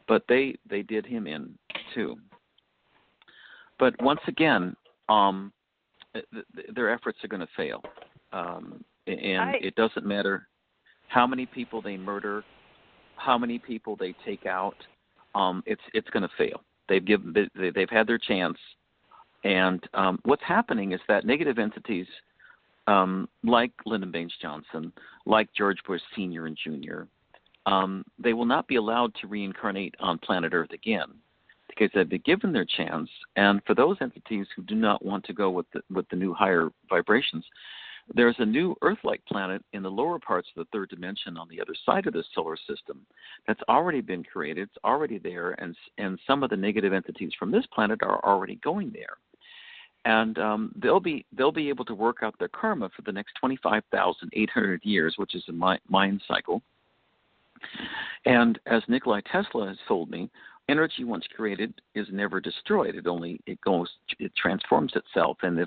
but they did him in too. But once again, their efforts are going to fail, and it doesn't matter how many people they murder, how many people they take out. It's going to fail. They've had their chance, and what's happening is that negative entities, like Lyndon Baines Johnson, like George Bush Sr. and Jr., they will not be allowed to reincarnate on planet Earth again because they've been given their chance. And for those entities who do not want to go with the new higher vibrations, There's a new Earth-like planet in the lower parts of the third dimension on the other side of the solar system that's already been created. It's already there, and some of the negative entities from this planet are already going there. And they'll be able to work out their karma for the next 25,800 years, which is a mind cycle. And as Nikola Tesla has told me, energy once created is never destroyed. It transforms itself, and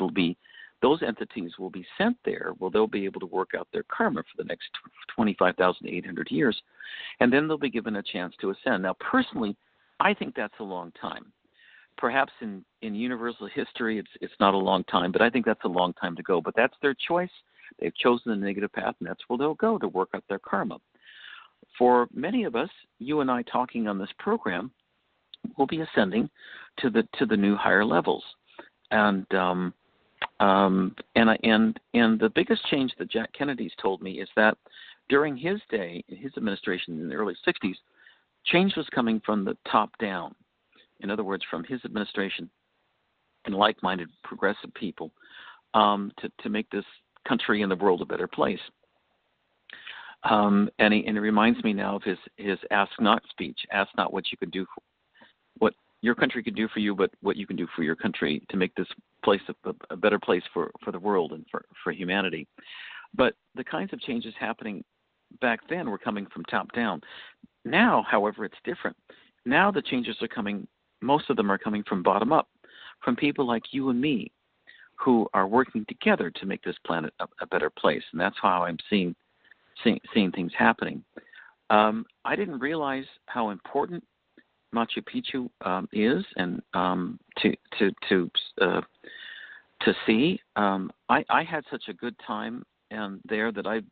those entities will be sent there. Well, they'll be able to work out their karma for the next 25,800 years, and then they'll be given a chance to ascend. Now, personally, I think that's a long time. Perhaps in universal history, it's not a long time, but I think that's a long time to go. But that's their choice. They've chosen the negative path, and that's where they'll go to work out their karma. For many of us, you and I talking on this program, will be ascending to the new higher levels, and the biggest change that Jack Kennedy's told me is that during his day, his administration in the early 60s, change was coming from the top down. In other words, from his administration and like-minded progressive people to make this country and the world a better place. And it reminds me now of his Ask Not speech. Ask not what you could do, what your country could do for you, but what you can do for your country to make this place a better place for the world and for humanity. But the kinds of changes happening back then were coming from top down. Now, however, it's different. Now the changes are coming, most of them are coming from bottom up, from people like you and me who are working together to make this planet a better place. And that's how I'm seeing things happening. I didn't realize how important Machu Picchu is, and to see. I had such a good time there that I've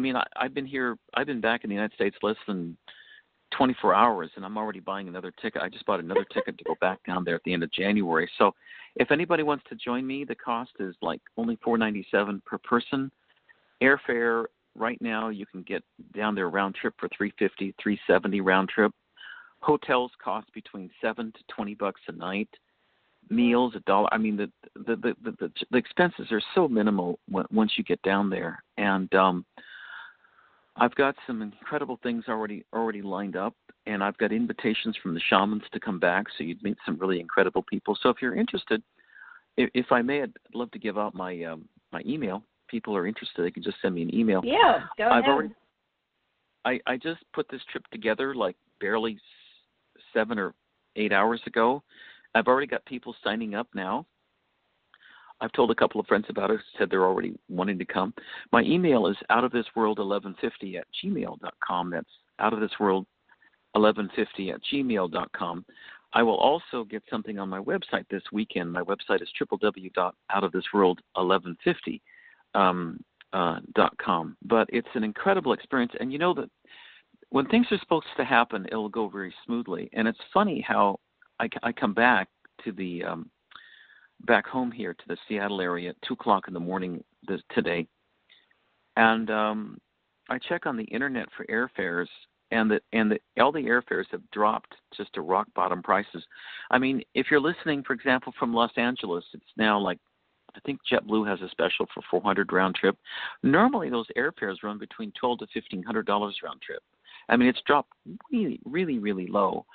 been back in the United States less than 24 hours, and I'm already buying another ticket. I just bought another ticket to go back down there at the end of January. So if anybody wants to join me, the cost is like only $4.97 per person. Airfare right now, you can get down there round trip for $350, $370 round trip. Hotels cost between $7 to $20 a night. Meals $1. I mean, the expenses are so minimal once you get down there. And I've got some incredible things already lined up, and I've got invitations from the shamans to come back, so you'd meet some really incredible people. So if you're interested, if I may, I'd love to give out my my email. People are interested, they can just send me an email. Yeah, go ahead. I just put this trip together like barely 7 or 8 hours ago. I've already got people signing up now. I've told a couple of friends about it, said they're already wanting to come. My email is outofthisworld1150@gmail.com. That's outofthisworld1150@gmail.com. I will also get something on my website this weekend. My website is www.outofthisworld1150.com. But it's an incredible experience. And you know that when things are supposed to happen, it'll go very smoothly. And it's funny how I come back to the back home here to the Seattle area at 2:00 in the morning today, and I check on the internet for airfares, and all the airfares have dropped just to rock bottom prices. I mean, if you're listening, for example, from Los Angeles, it's now like, I think JetBlue has a special for $400 round trip. Normally, those airfares run between $1,200 to $1,500 round trip. I mean, it's dropped really, really, really low.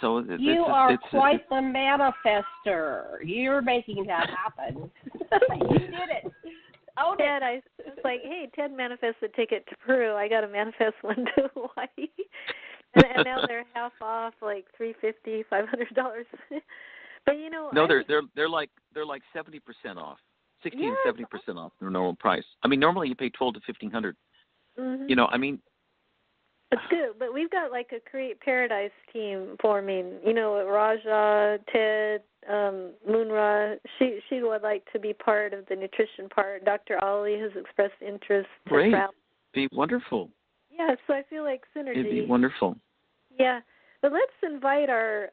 So you are quite the manifester. You're making that happen. You did it. Oh, Ted, I was like, hey, Ted manifests a ticket to Peru. I got to manifest one to Hawaii, and now they're half off, like $350, $500. But you know, no, they're like 70% off, 60 and 70% off their normal price. I mean, normally you pay $1,200 to $1,500. Mm-hmm. You know, I mean. It's good, but we've got like a Create Paradise team forming. You know, Raja, Ted, Moonra. She would like to be part of the nutrition part. Dr. Ali has expressed interest. Great, be wonderful. Yeah, so I feel like synergy. It'd be wonderful. Yeah, but let's invite our,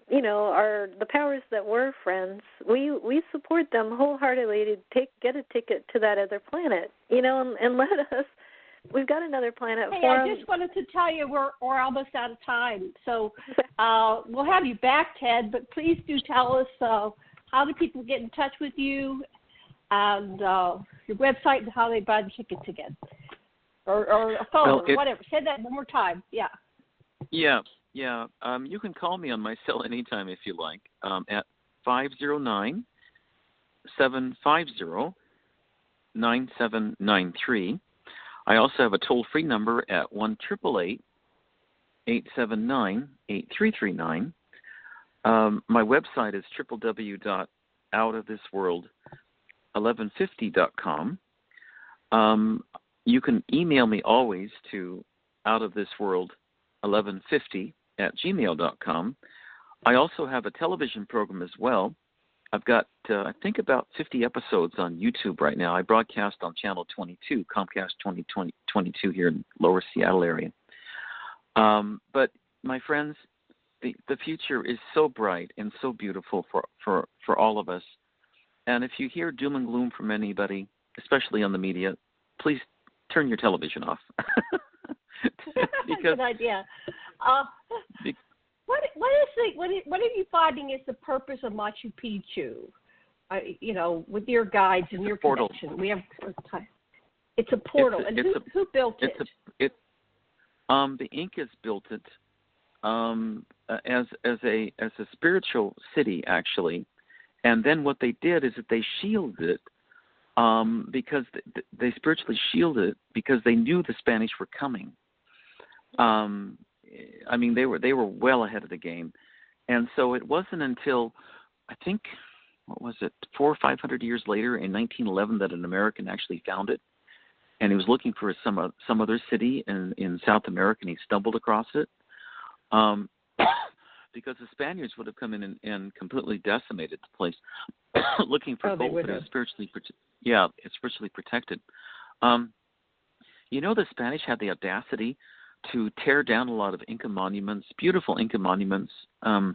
the powers that were friends. We support them wholeheartedly to get a ticket to that other planet. You know, and let us. We've got another planet. Hey, I just wanted to tell you we're almost out of time. So we'll have you back, Ted, but please do tell us how do people get in touch with you and your website and how they buy the tickets again, or a phone or whatever. Say that one more time. Yeah. Yeah. You can call me on my cell anytime if you like, at 509-750-9793. I also have a toll-free number at 1-888-879-8339. My website is www.outofthisworld1150.com. You can email me always to outofthisworld1150@gmail.com. I also have a television program as well. I've got, I think, about 50 episodes on YouTube right now. I broadcast on Channel 22, Comcast 2022 here in Lower Seattle area. But, my friends, the future is so bright and so beautiful for all of us. And if you hear doom and gloom from anybody, especially on the media, please turn your television off. Good idea. What are you finding is the purpose of Machu Picchu? With your guides and your connection. We have it's a portal. Who built it? The Incas built it as a spiritual city, actually. And then what they did is that they shielded it because they spiritually shielded it because they knew the Spanish were coming. They were well ahead of the game, and so it wasn't until I think 400 or 500 years later in 1911 that an American actually found it, and he was looking for some other city in South America, and he stumbled across it. Because the Spaniards would have come in and completely decimated the place, looking for gold, but it was spiritually protected. The Spanish had the audacity to tear down a lot of Inca monuments, beautiful Inca monuments, and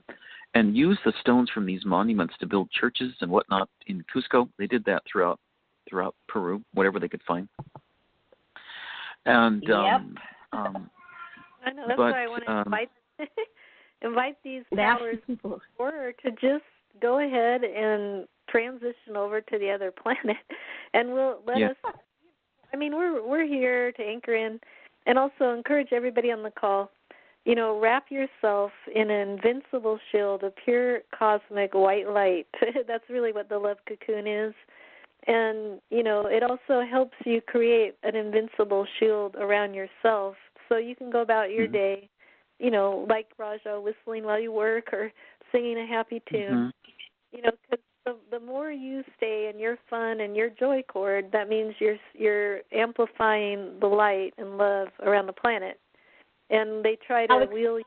use the stones from these monuments to build churches and whatnot in Cusco. They did that throughout Peru, whatever they could find. And I know that's why I want to invite these powers forward to just go ahead and transition over to the other planet, and we'll let us. We're here to anchor in, and also encourage everybody on the call. Wrap yourself in an invincible shield of pure cosmic white light. That's really what the love cocoon is. And, it also helps you create an invincible shield around yourself so you can go about your day, like Raja, whistling while you work or singing a happy tune. Because the more you stay in your fun and your joy chord, that means you're amplifying the light and love around the planet. And they try to wheel you,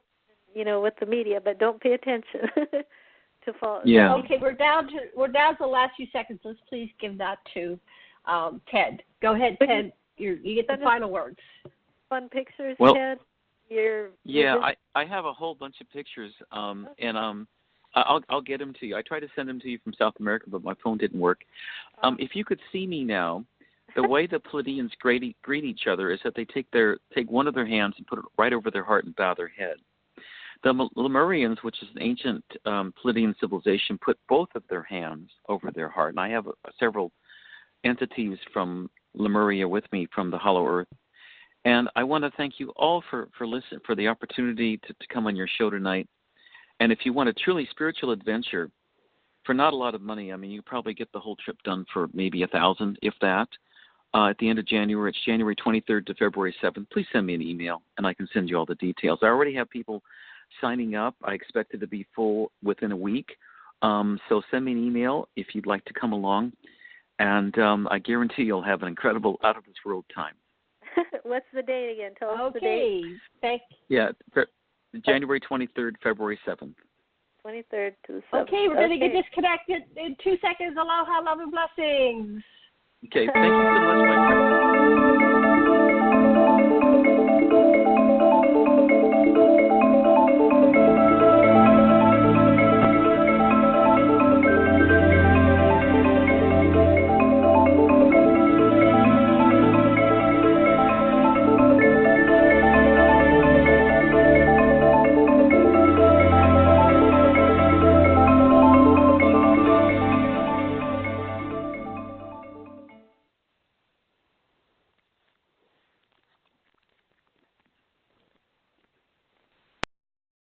with the media, but don't pay attention to fall. Yeah. Okay, we're down to the last few seconds. Let's please give that to Ted. Go ahead, Ted. You get the final words. Fun pictures, well, Ted. I have a whole bunch of pictures, and I'll get them to you. I tried to send them to you from South America, but my phone didn't work. If you could see me now, the way the Pleiadians greet each other is that they take one of their hands and put it right over their heart and bow their head. The Lemurians, which is an ancient Pleiadian civilization, put both of their hands over their heart. And I have several entities from Lemuria with me from the Hollow Earth. And I want to thank you all for the opportunity to come on your show tonight. And if you want a truly spiritual adventure, for not a lot of money, you probably get the whole trip done for maybe $1,000, if that. At the end of January, it's January 23rd to February 7th. Please send me an email, and I can send you all the details. I already have people signing up. I expect it to be full within a week. So send me an email if you'd like to come along, and I guarantee you'll have an incredible, out-of-this-world time. What's the date again? Tell us the date. January 23rd, February 7th. 23rd to the 7th. Okay, we're going to get disconnected in 2 seconds. Aloha, love, and blessings. Okay, thank you so much, my friend.